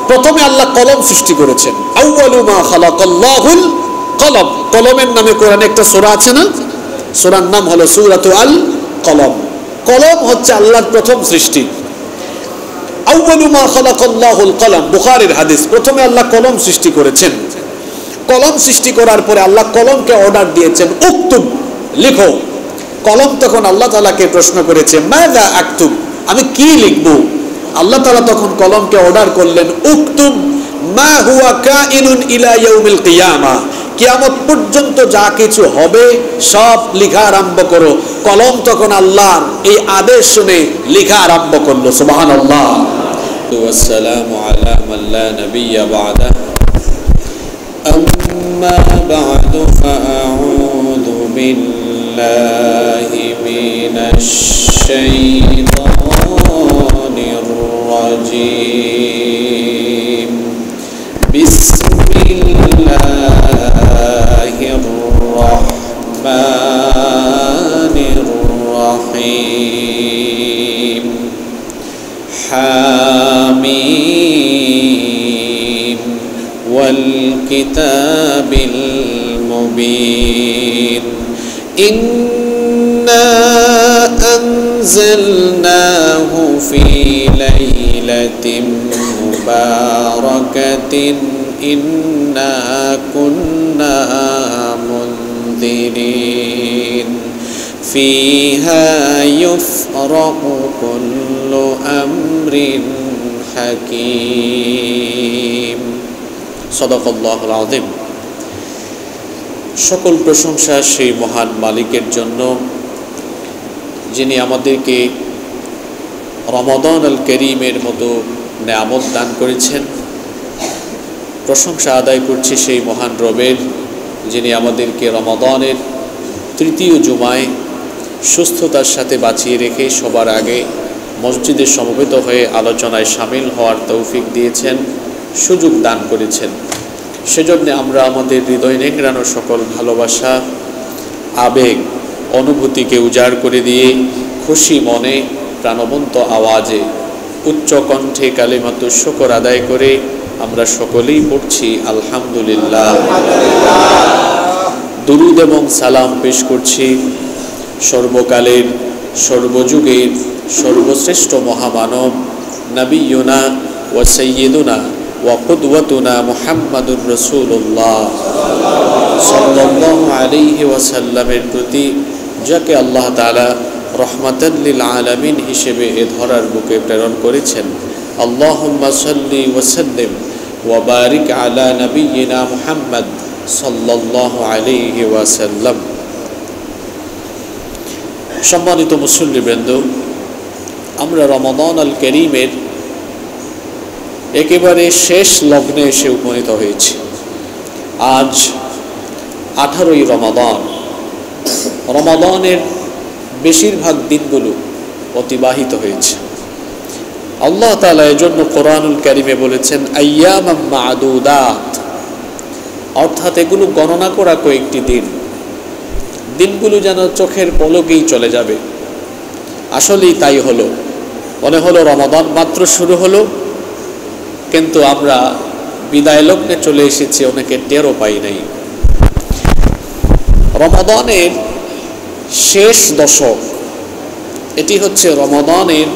প্রথমে আল্লাহ কলম সৃষ্টি করেছেন। আউয়ালু মা খালাকাল্লাহুল কলম, কলমের নামে কোরআনে একটা সূরা আছে না? সূরার নাম হলো সূরাতু আল কলম। কলম হচ্ছে আল্লাহর প্রথম সৃষ্টি। আউয়ালু মা খালাকাল্লাহুল কলম, বুখারীর হাদিস। প্রথমে আল্লাহ কলম সৃষ্টি করেছেন। কলম সৃষ্টি করার পরে আল্লাহ কলমকে অর্ডার দিয়েছেন, উক্তুব, লিখো। কলম তখন আল্লাহ তাআলাকে প্রশ্ন করেছে, মাযা আকতুব, আমি কি লিখব? আল্লাহ তাআলা তখন কলমকে অর্ডার করলেন, উক্তুব মা হুয়া কাইনুন ইলা ইয়াউমিল কিয়ামা, কিয়ামত পর্যন্ত যা কিছু হবে সব লেখা আরম্ভ করো। কলম তখন আল্লাহর এই আদেশ শুনে লেখা আরম্ভ করলো। সুবহানাল্লাহ। ওয়াসসালামু আলা মান লা নাবিয়্যা বা'দা। আম্মা বা'দু ফাআউযু বিল্লাহি মিনাশ শাইতানির রাজীম। বিসমিল্লাহির রাহমানির রাহিম। হামিম ওয়াল কিতাবিল মুবিন। ইন্না আনজালনাহু ফি লাইলাতিন মুবারাকাতিন ইন্না কুন্না মুনদিরিন। ফিহা ইউফরাকু কুল্লু আমরিন হাকীম। সাদাকাল্লাহুল আযীম। সকল প্রশংসা সেই মহান মালিকের জন্য, যিনি আমাদেরকে রমাদান আল করিমের মতো নেয়ামত দান করেছেন। প্রশংসা আদায় করছি সেই মহান রবের, যিনি আমাদেরকে রমাদানের তৃতীয় জুমায় সুস্থতার সাথে বাঁচিয়ে রেখে সবার আগে মসজিদে সমবেত হয়ে আলোচনায় সামিল হওয়ার তৌফিক দিয়েছেন, সুযোগ দান করেছেন। সেজন্য আমরা আমাদের হৃদয় নেংড়ানো সকল ভালোবাসা, আবেগ, অনুভূতিকে উজাড় করে দিয়ে খুশি মনে প্রাণবন্ত আওয়াজে উচ্চ কণ্ঠে কালিমাতুশ শুকর আদায় করে আমরা সকলেই পড়ছি আলহামদুলিল্লাহ। দুরুদ এবং সালাম পেশ করছি সর্বকালের, সর্বযুগের সর্বশ্রেষ্ঠ মহামানব নবিয়ুনা ওয়া সাইয়্যিদুনা ওয়া কুদওয়াতুনা মুহাম্মাদুর রাসূলুল্লাহ সাল্লাল্লাহু আলাইহি ওয়াসাল্লামের প্রতি, যাকে আল্লাহ তাআলা রহমাতাল লিল আলামিন হিসেবে এ ধরার বুকে প্রেরণ করেছেন। আল্লাহুম্মা সাল্লি ওয়া সাল্লিম ওয়া বারিক আলা নাবিয়িনা মুহাম্মদ সাল্লাল্লাহু আলাইহি ওয়াসাল্লাম। সম্মানিত মুসল্লিবৃন্দ, আমরা রমাদান আল করিমের একেবারে শেষ লগ্নে এসে উপনীত হয়েছি। আজ 18ই রমাদান। রমাদানের বেশিরভাগ দিনগুলো অতিবাহিত হয়েছে। আল্লাহ তাআলা এজন্য কোরআনুল কারীমে বলেছেন আইয়ামাম মা'দুদাত, অর্থাৎ এগুলো গণনা করা কয়েকটি দিন। দিনগুলো যেন চোখের পলকেই চলে যাবে। আসলেই তাই হলো। মনে হলো রমাদান মাত্র শুরু হলো, কিন্তু আমরা বিদায় লগ্নে চলে এসেছি, অনেকে টেরও পাই নাই। রমাদানের শেষ দশক, এটি হচ্ছে রমাদানের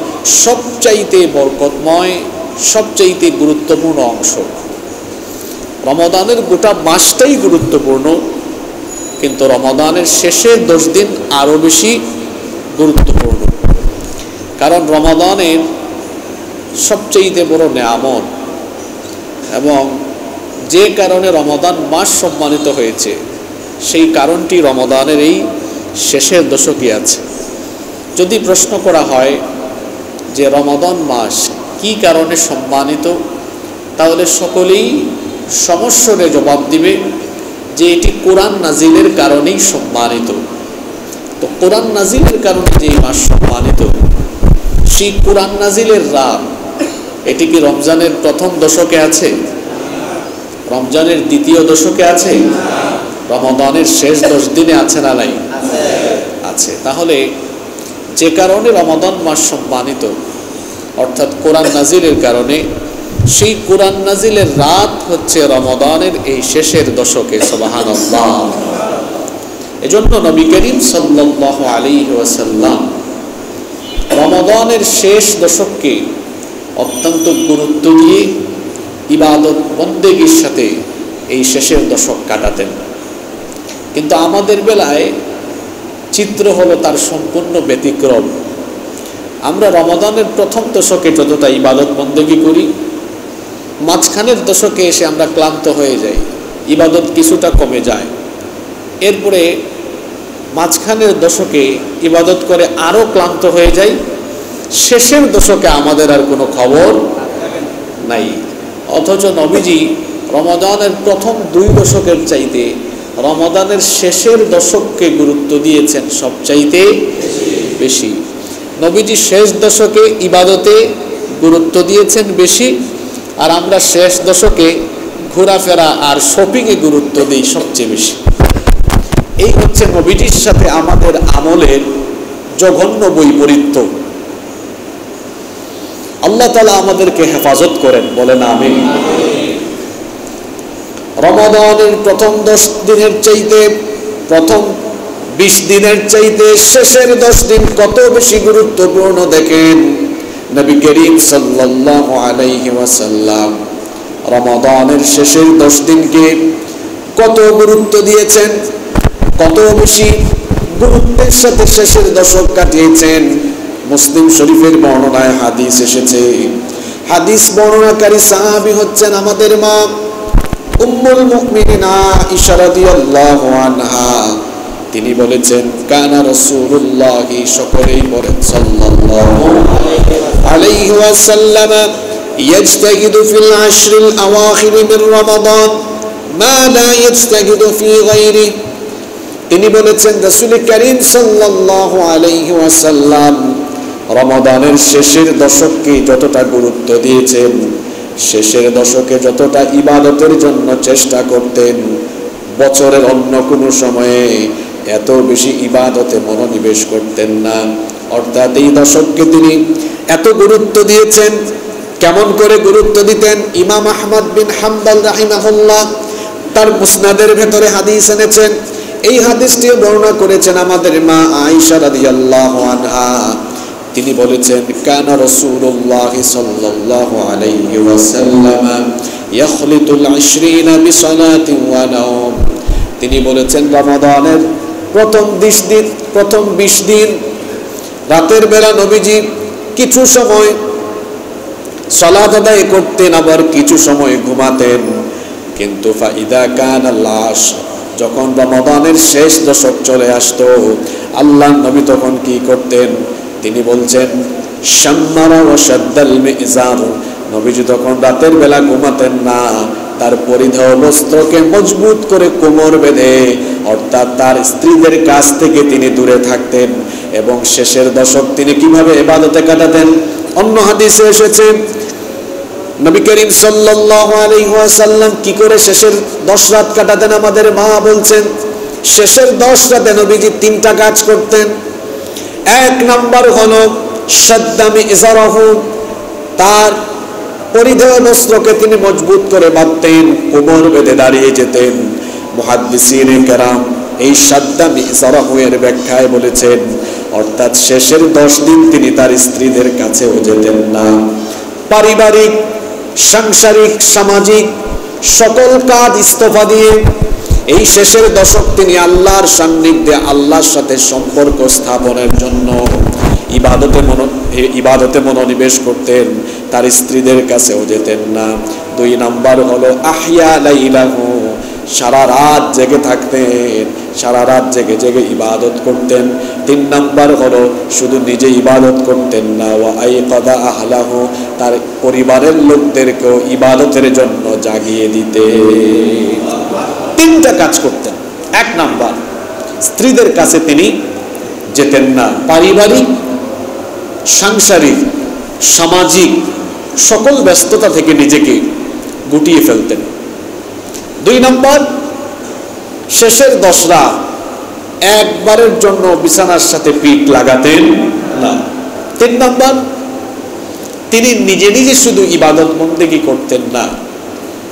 সবচাইতে বরকতময়, সবচাইতে গুরুত্বপূর্ণ অংশ। রমাদানের গোটা মাসটাই গুরুত্বপূর্ণ, কিন্তু রমাদানের শেষের 10 দিন আরও বেশি গুরুত্বপূর্ণ। কারণ রমাদানের সবচাইতে বড় নেয়ামত, এবং যে কারণে রমাদান মাস সম্মানিত হয়েছে সেই কারণটি রমাদানের এই শেষের দশকে আছে। যদি প্রশ্ন করা হয় যে রমাদান মাস কি কারণে সম্মানিত, তাহলে সকলেই সমস্বরে জবাব দিবে যে এটি কোরআন নাজিলের কারণেই সম্মানিত। তো কোরআন নাজিলের কারণে যে মাস সম্মানিত, সেই কোরআন নাজিলের রাত এটি কি রমজানের প্রথম দশকে আছে? রমজানের দ্বিতীয় দশকে আছে? রমাদানের শেষ 10 দিনে আছে না নাই? আছে। তাহলে যে কারণে রমাদান মাস সম্মানিত, অর্থাৎ কোরআন নাজিলের কারণে, সেই কোরআন নাজিলের রাত হচ্ছে রমাদানের এই শেষের দশকে, সুবহানাল্লাহ। এজন্য নবী করিম সাল্লাল্লাহু আলাইহি ওয়াসাল্লাম রমাদানের শেষ দশককে অত্যন্ত গুরুত্ব দিয়ে ইবাদত বন্দেগীর সাথে এই শেষের দশক কাটাতেন। কিন্তু আমাদের বেলায় চিত্র হলো তার সম্পূর্ণ ব্যতিক্রম। আমরা রমাদানের প্রথম দশকে যতটা ইবাদত বন্দেগী করি, মাঝখানের দশকে এসে আমরা ক্লান্ত হয়ে যাই, ইবাদত কিছুটা কমে যায়। এরপরে মাঝখানের দশকে ইবাদত করে আরও ক্লান্ত হয়ে যাই, শেষের দশকে আমাদের আর কোনো খবর নাই। অথচ নবীজি রমাদানের প্রথম 2 দশকের চাইতে রমাদানের শেষের দশককে গুরুত্ব দিয়েছেন সবচাইতে বেশি। নবীজি শেষ দশকে ইবাদতে গুরুত্ব দিয়েছেন বেশি, আর আমরা শেষ দশকে ঘোরাফেরা আর শপিংয়ে গুরুত্ব দিই সবচেয়ে বেশি। এই হচ্ছে নবীজির সাথে আমাদের আমলের জঘন্য বৈপরীত্য। আল্লাহ তাআলা আমাদেরকে হেফাজত করেন, বলেন আমিন। রমাদানের প্রথম 10 দিনের চাইতে, প্রথম 20 দিনের চাইতে শেষের 10 দিন কত বেশি গুরুত্বপূর্ণ দেখেন। নবী করিম সাল্লাল্লাহু আলাইহি ওয়াসাল্লাম রমাদানের শেষের 10 দিনকে কত গুরুত্ব দিয়েছেন, কত বেশি গুরুত্বের সাথে শেষের দশক কাটিয়েছেন। মুসলিম শরীফের বর্ণনায় হাদিস এসেছে। হাদিস বর্ণনাকারী সাহাবী হচ্ছেন আমাদের মা উম্মুল মুমিনিন আয়েশা রাদিয়াল্লাহু আনহা। তিনি বলেছেন, কানা রাসূলুল্লাহ, সকলেই বলেন সাল্লাল্লাহু আলাইহি ওয়াসাল্লাম, ইয়াজতাহিদু ফিল আশরিল আওয়াখির মিন রমাদান মা লা ইয়াজতাহিদু ফি গায়রিহি। তিনি বলেছেন, রাসূল করিম সাল্লাল্লাহু আলাইহি ওয়াসাল্লাম রমাদানের শেষের দশককে যতটা গুরুত্ব দিয়েছেন, শেষের দশকে যতটা ইবাদতের জন্য চেষ্টা করতেন, বছরের অন্য কোনো সময়ে এত বেশি ইবাদতে মনোনিবেশ করতেন না। অর্থাৎ এই দশককে তিনি এত গুরুত্ব দিয়েছেন। কেমন করে গুরুত্ব দিতেন? ইমাম আহমদ বিন হাম্বল রাহিমাহুল্লাহ তার মুসনাদের ভেতরে হাদিস এনেছেন। এই হাদিসটিও বর্ণনা করেছেন আমাদের মা আয়েশা রাদিয়াল্লাহু আনহা। তিনি বলেছেন, কানা রাসূলুল্লাহ সাল্লাল্লাহু আলাইহি ওয়াসাল্লাম ইয়াখলিতুল 20 বিসালাতিন ওয়া নাওম। তিনি বলেছেন, রমাদানের প্রথম 20 দিন রাতের বেলা নবীজি কিছু সময় সালাত আদায় করতেন, আবার কিছু সময় ঘুমাতেন। কিন্তু ফাইদা কানা লাশ, যখন রমাদানের শেষ দশক চলে আসতো, আল্লাহর নবী তখন কি করতেন? তিনি বলছেন, শাম্মারা ওয়া শাদ্দাল মিজার। নবীজি তখন রাতের বেলা ঘুমাতেন না, তার পরিধেয় বস্ত্রকে মজবুত করে কোমর বেঁধে, অর্থাৎ তার স্ত্রীদের কাছ থেকে তিনি দূরে থাকতেন। এবং শেষের দশক তিনি কিভাবে ইবাদতে কাটাতেন? অন্য হাদিসে এসেছে, নবী করিম সাল্লাল্লাহু আলাইহি ওয়াসাল্লাম কি করে শেষের 10 রাত কাটাতেন। আমাদের মা বলছেন, শেষের 10 রাতে নবীজি 3টা কাজ করতেন। 1 নাম্বার হলো শাদ্দামি ইজারাহু, তার পরিধেয় বস্ত্রকে তিনি মজবুত করে বাঁধতেন, কোমর বেঁধে দাঁড়িয়ে যেতেন। মুহাদ্দিসিনে কেরাম এই শাদ্দামি ইজারাহু এর ব্যাখ্যায় বলেছেন, অর্থাৎ শেষের 10 দিন তিনি তার স্ত্রীদের কাছেও যেতেন না। পারিবারিক, সাংসারিক, সামাজিক সকল কাজ ইস্তফা দিয়ে এই শেষের দশক তিনি আল্লাহর সান্নিধ্যে, আল্লাহর সাথে সম্পর্ক স্থাপনের জন্য ইবাদতে মনোনিবেশ করতেন, তার স্ত্রীদের কাছেও যেতেন না। 2 নাম্বার হলো আহইয়া লাইলাহু, সারা রাত জেগে থাকতেন, সারা রাত জেগে জেগে ইবাদত করতেন। 3 নাম্বার হলো শুধু নিজে ইবাদত করতেন না, ওয়া আইকাদা আহলাহু, তার পরিবারের লোকদেরকেও ইবাদতের জন্য জাগিয়ে দিতেন। 3টা কাজ করতেন। 1 নাম্বার, স্ত্রীদের কাছে তিনি যেতেন না, পারিবারিক, সাংসারিক, সামাজিক সকল ব্যস্ততা থেকে নিজেকে গুটিয়ে ফেলতেন। 2 নাম্বার, শেষের 10 রাত একবারের জন্য বিছানার সাথে পিঠ লাগাতেন না। 3 নাম্বার, তিনি নিজে নিজে শুধু ইবাদত বন্দেগী করতেন না,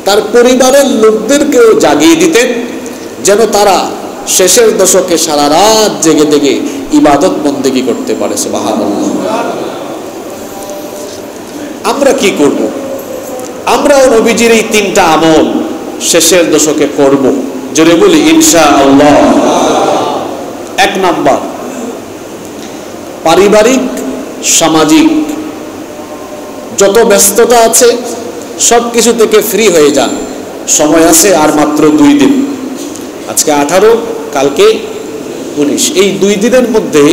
তার পরিবারের লোকদেরকেও জাগিয়ে দিতেন যেন তারা শেষের দশকে সারা রাত জেগে জেগে ইবাদত বন্দেগী করতে পারে। সুবহানাল্লাহ। আমরা কি করব? আমরাও নবীজির এই তিনটা আমল শেষের দশকে করব, জোরে বলি ইনশাআল্লাহ। এক নাম্বার, পারিবারিক সামাজিক যত ব্যস্ততা আছে সব কিছু থেকে ফ্রি হয়ে যান। সময় আছে আর মাত্র 2 দিন, আজকে 18, কালকে 19। এই 2 দিনের মধ্যে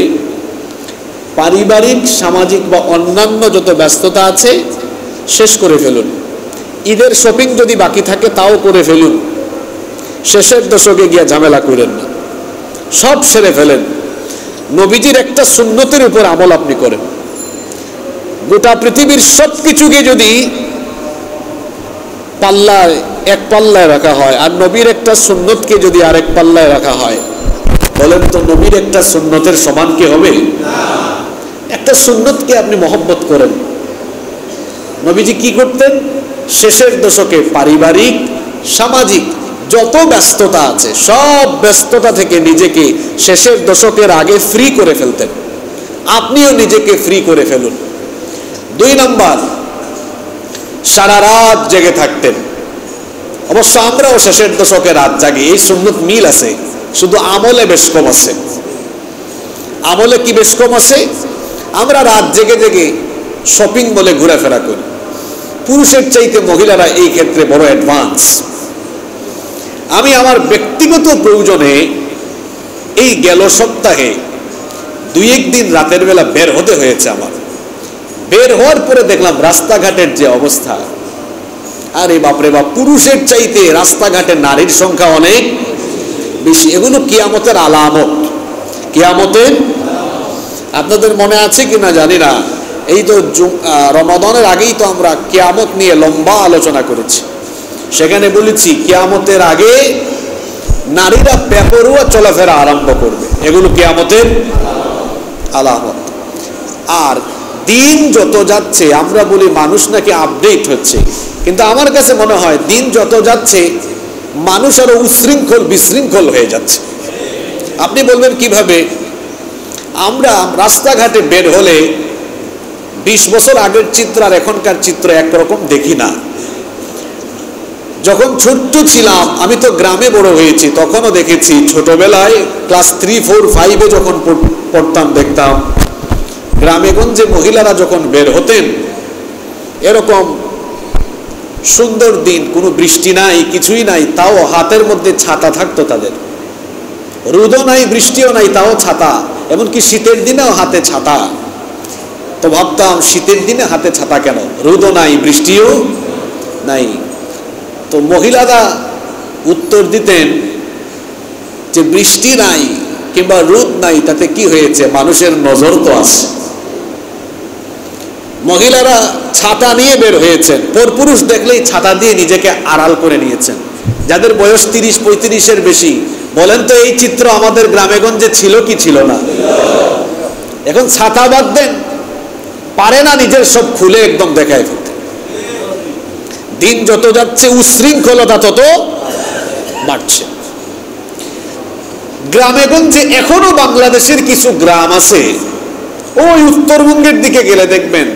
পারিবারিক সামাজিক বা অন্যান্য যত ব্যস্ততা আছে শেষ করে ফেলুন। ঈদের শপিং যদি বাকি থাকে তাও করে ফেলুন, শেষের দশকে গিয়ে ঝামেলা করেন না, সব সেরে ফেলেন। নবীজির একটা সুন্নতের উপর আমল আপনি করেন। গোটা পৃথিবীর সব কিছুকে যদি পাল্লায় এক পাল্লায় রাখা হয় আর নবীর একটা সুন্নতকে যদি আরেক পাল্লায় রাখা হয়, বলেন তো নবীর একটা সুন্নতের সমান কি হবে? একটা সুন্নতকে আপনি মহব্বত করেন। নবীজি কি করতেন? শেষের দশকে পারিবারিক সামাজিক যত ব্যস্ততা আছে সব ব্যস্ততা থেকে নিজেকে শেষের দশকের আগে ফ্রি করে ফেলতেন। আপনিও নিজেকে ফ্রি করে ফেলুন। 2 নাম্বার, সারা রাত জেগে থাকতেন। অবশ্য আমরাও শেষের দশকে রাত জাগি, এই সুন্নত মিল আছে, শুধু আমলে বেশ কম আছে। আমলে কি বেশ কম আছে? আমরা রাত জেগে জেগে শপিং মলে ঘোরাফেরা করি। পুরুষের চাইতে মহিলারা এই ক্ষেত্রে বড় অ্যাডভান্স। আমি আমার ব্যক্তিগত প্রয়োজনে এই গেল সপ্তাহে 2-1 দিন রাতের বেলা বের হতে হয়েছে আমার। বের হওয়ার পরে দেখলাম রাস্তাঘাটের যে অবস্থা, আরে বাপরে বাপ, পুরুষের চাইতে রাস্তাঘাটে নারীর সংখ্যা অনেক বেশি। এগুলো কিয়ামতের আলামত। কিয়ামতের, আপনাদের মনে আছে কিনা জানি না, এই তো রমাদানের আগেই তো আমরা কিয়ামত নিয়ে লম্বা আলোচনা করেছি। সেখানে বলেছি কিয়ামতের আগে নারীরা বেপরোয়া চলাফেরা আরম্ভ করবে, এগুলো কিয়ামতের আলামত। আর দিন যত যাচ্ছে আমরা বলি মানুষ নাকি আপডেট হচ্ছে, কিন্তু আমার কাছে মনে হয় দিন যত যাচ্ছে মানুষ আরো উশৃঙ্খল বিশৃঙ্খল হয়ে যাচ্ছে। আপনি বলবেন কিভাবে? আমরা রাস্তাঘাটে বের হলে 20 বছর আগের চিত্র আর এখনকার চিত্র একরকম দেখি না। যখন ছোট্ট ছিলাম, আমি তো গ্রামে বড় হয়েছি, তখনও দেখেছি। ছোটবেলায় ক্লাস 3, 4, 5-এ যখন পড়তাম দেখতাম গ্রামে গঞ্জে মহিলারা যখন বের হতেন, এরকম সুন্দর দিন, কোনো বৃষ্টি নাই, কিছুই নাই, তাও হাতের মধ্যে ছাতা থাকতো তাদের। রোদও নাই, বৃষ্টিও নাই, তাও ছাতা। এমনকি শীতের দিনেও হাতে ছাতা। তো ভাবতাম শীতের দিনে হাতে ছাতা কেন? রোদও নাই, বৃষ্টিও নাই। তো মহিলারা উত্তর দিতেন যে বৃষ্টি নাই কিংবা রোদ নাই, তাতে কি হয়েছে? মানুষের নজর তো আছে। মহিলারা ছাতা নিয়ে বের হয়েছেন, পরপুরুষ দেখলেই ছাতা দিয়ে নিজেকে আড়াল করে নিয়েছেন। যাদের বয়স 30-35-এর বেশি, বলেন তো এই চিত্র আমাদের গ্রামেগঞ্জে ছিল কি ছিল না? এখন ছাতা বাদ দেন, পারে না নিজের সব খুলে একদম দেখায় ফেলতে। দিন যত যাচ্ছে উশৃঙ্খলতা তত বাড়ছে। গ্রামেগঞ্জে এখনো বাংলাদেশের কিছু গ্রাম আছে, ওই উত্তরবঙ্গের দিকে গেলে দেখবেন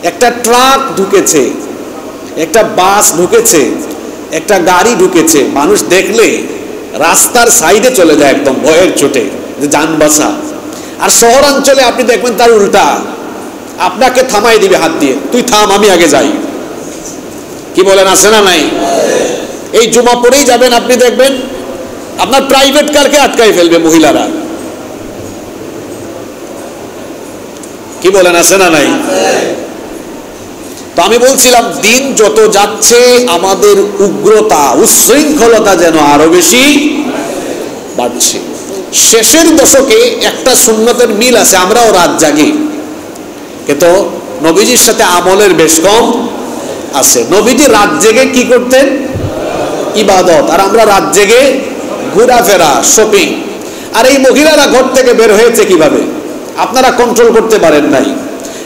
একটা ট্রাক ঢুকেছে, একটা বাস ঢুকেছে, একটা গাড়ি ঢুকেছে, মানুষ দেখলে রাস্তার সাইডে চলে যায় একদম ভয়ের চোটে যে যান বাঁচা। আর শহরাঞ্চলে আপনি দেখবেন তার উল্টা, আপনাকে থামাই দিবে হাত দিয়ে, তুই থাম, আমি আগে যাই। কি বলেন, আছে না নাই? এই জুমা পরেই যাবেন, আপনি দেখবেন আপনার প্রাইভেট কারকে আটকাই ফেলবে মহিলারা। কি বলেন, আছে না নাই? তো আমি বলছিলাম দিন যত যাচ্ছে আমাদের উগ্রতা উশৃঙ্খলতা যেন আরো বেশি বাড়ছে। শেষের দশকে একটা সুন্নতের মিল আছে, আমরাও রাত জাগি, কিন্তু নবীজির সাথে আমলের বেশ কম আছে। নবীজি রাত জেগে কি করতেন? ইবাদত। আর আমরা রাত জেগে ঘোরাফেরা, শপিং। আর এই মহিলারা ঘর থেকে বের হয়েছে কিভাবে? আপনারা কন্ট্রোল করতে পারেন নাই।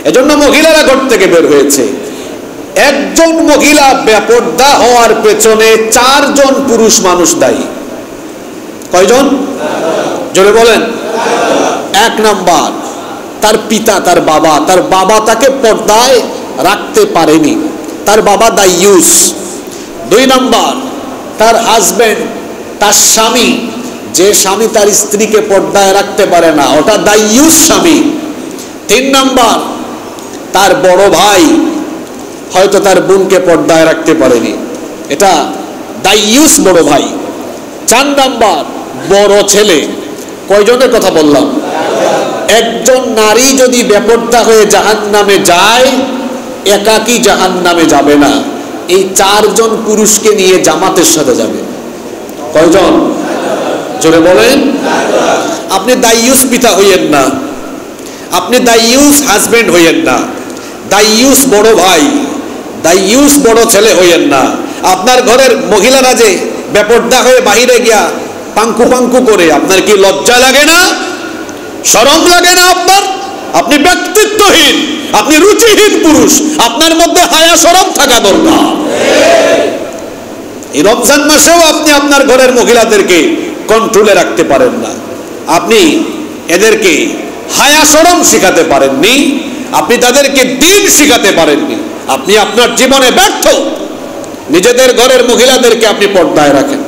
এজন্য মহিলারা ঘর থেকে বের হয়েছে। একজন মহিলা বেপরদা হওয়ার পেছনে 4 জন পুরুষ মানুষ দায়ী। কয়জন? জোরে বলেন। 1 নাম্বার তার পিতা, তার বাবা তাকে পর্দায় রাখতে পারেনি, তার বাবা দায়ুস। 2 নাম্বার তার হাজবেন্ড, তার স্বামী, যে স্বামী তার স্ত্রীকে পর্দায় রাখতে পারে না, ওটা দায়ুস স্বামী। 3 নাম্বার তার বড় ভাই হয়তো তার বোনকে পর্দায় রাখতে পারেনি, এটা দায়ুস বড় ভাই। 4 নাম্বার বড় ছেলে। কয়জনের কথা বললাম? একজন নারী যদি বেপরদা হয়ে জাহান্নামে যায়, একাকী জাহান্নামে যাবে না, এই 4 জন পুরুষকে নিয়ে জামাতের সাথে যাবে। কয়জন? জোরে বলেন। আপনি দায়ুস পিতা হইয়েন না, আপনি দায়ুস হাজবেন্ড হইয়েন না, দায়ুস বড় ভাই, দায়ুস বড় ছেলে হইয়েন না। আপনার ঘরের মহিলারা যে বেপরদা হয়ে বাহিরে গিয়া পাঙ্কু পাঙ্কু করে, আপনার কি লজ্জা লাগে না? শরম লাগে না আপনার? আপনি ব্যক্তিত্বহীন, আপনি রুচিহীন পুরুষ, আপনার মধ্যে হায়া শরম থাকা দরকার। এই রমজান মাসেও আপনি আপনার ঘরের মহিলাদেরকে কন্ট্রোলে রাখতে পারেন না, আপনি এদেরকে হায়া শরম শিখাতে পারেননি, আপনি তাদেরকে দিন শিখাতে পারেননি, আপনি আপনার জীবনে ব্যর্থ। নিজেদের ঘরের মহিলাদেরকে আপনি পর্দায় রাখেন।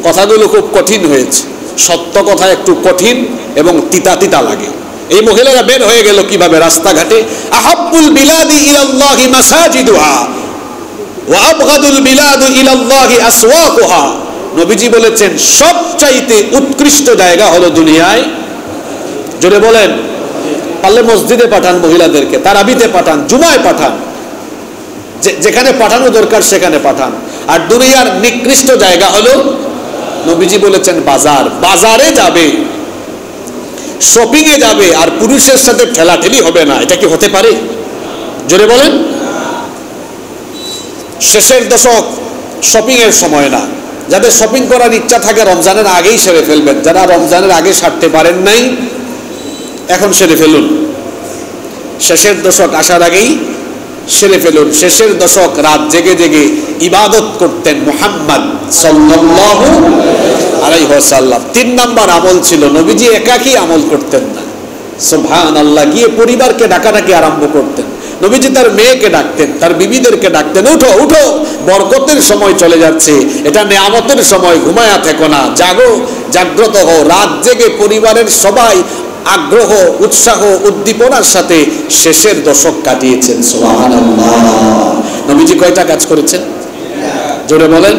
কথাগুলো খুব কঠিন হয়েছে, সত্য কথা একটু কঠিন এবং তিতা তিতা লাগে। এই মহিলারা বের হয়ে গেল কিভাবে রাস্তাঘাটে। আহাব্বুল বিলাদি ইলাল্লাহি মাসাজিদুহা ওয়া আবগাদুল বিলাদি ইলাল্লাহি আসওয়াকুহা। নবীজি বলেছেন সবচাইতে উৎকৃষ্ট জায়গা হলো দুনিয়ায়, জোরে বলেন, পারলে মসজিদে পাঠান মহিলাদেরকে, তারাবিতে পাঠান, জুমায় পাঠান, যেখানে পাঠানো দরকার সেখানে পাঠান। আর দুনিয়ার নিকৃষ্ট জায়গা হলো, নবীজি বলেছেন বাজার। বাজারে যাবে, শপিং এ যাবে, আর পুরুষের সাথে ঠেলাঠেলি হবে না। এটা কি হতে পারে? জোরে বলেন। শেষের দশক শপিং এর সময় না, যাদের শপিং করার ইচ্ছা থাকে রমজানের আগেই সেরে ফেলবেন। যারা রমজানের আগে সারতে পারেন নাই, এখন সেরে ফেলুন। শেষের দশক আসার আগেই সেরে ফেলুন। শেষের দশক রাত জেগে জেগে ইবাদত করতেন মুহাম্মদ সাল্লাল্লাহু আলাইহি ওয়াসাল্লাম। 3 নাম্বার আমল ছিল, নবীজি একাকী আমল করতেন না। সুবহানাল্লাহ। গিয়ে পরিবারকে ডাকাডাকি আরম্ভ করতেন। নবীজি তার মেয়েকে ডাকতেন, তার বিবিদেরকে ডাকতেন, উঠো উঠো, বরকতের সময় চলে যাচ্ছে, এটা নেয়ামতের সময়, ঘুমায়া থেকো না, জাগো, জাগ্রত হও। রাত জেগে পরিবারের সবাই আগ্রহ, উৎসাহ, উদ্দীপনার সাথে শেষের দশক কাটিয়েছেন। সুবহানাল্লাহ। নবীজি কয়টা কাজ করেছেন? জোরে বলেন।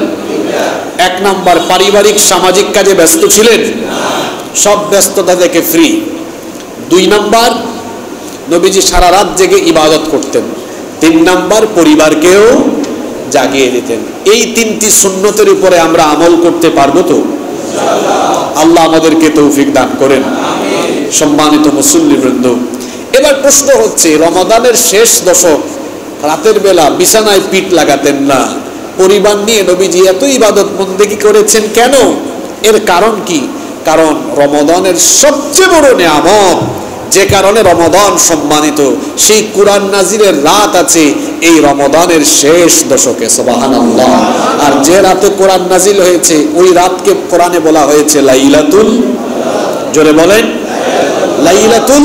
1 নাম্বার পারিবারিক সামাজিক কাজে ব্যস্ত ছিলেন, সব ব্যস্ততা থেকে ফ্রি। 2 নাম্বার নবীজি সারা রাত জেগে ইবাদত করতেন। 3 নাম্বার পরিবারকেও জাগিয়ে দিতেন। এই 3টি সুন্নতের উপরে আমরা আমল করতে পারবো তো? আল্লাহ আমাদেরকে তৌফিক দান করেন। সম্মানিত মুসল্লিবৃন্দ, এবার প্রশ্ন হচ্ছে, রমাদানের শেষ দশক রাতের বেলা বিছানায় পিঠ লাগাতেন না, পরিবার নিয়ে নবীজি এত ইবাদত বন্দেগী করেছেন কেন? এর কারণ কি? কারণ রমাদানের সবচেয়ে বড় নিয়ামত, যে কারণে রমাদান সম্মানিত, সেই কুরআন নাজিলের রাত আছে এই রমাদানের শেষ দশকে। সুবহানাল্লাহ। আর যে রাতে কোরআন নাজিল হয়েছে ওই রাতকে কোরআনে বলা হয়েছে লাইলাতুল, জোরে বলেন, লাইলাতুল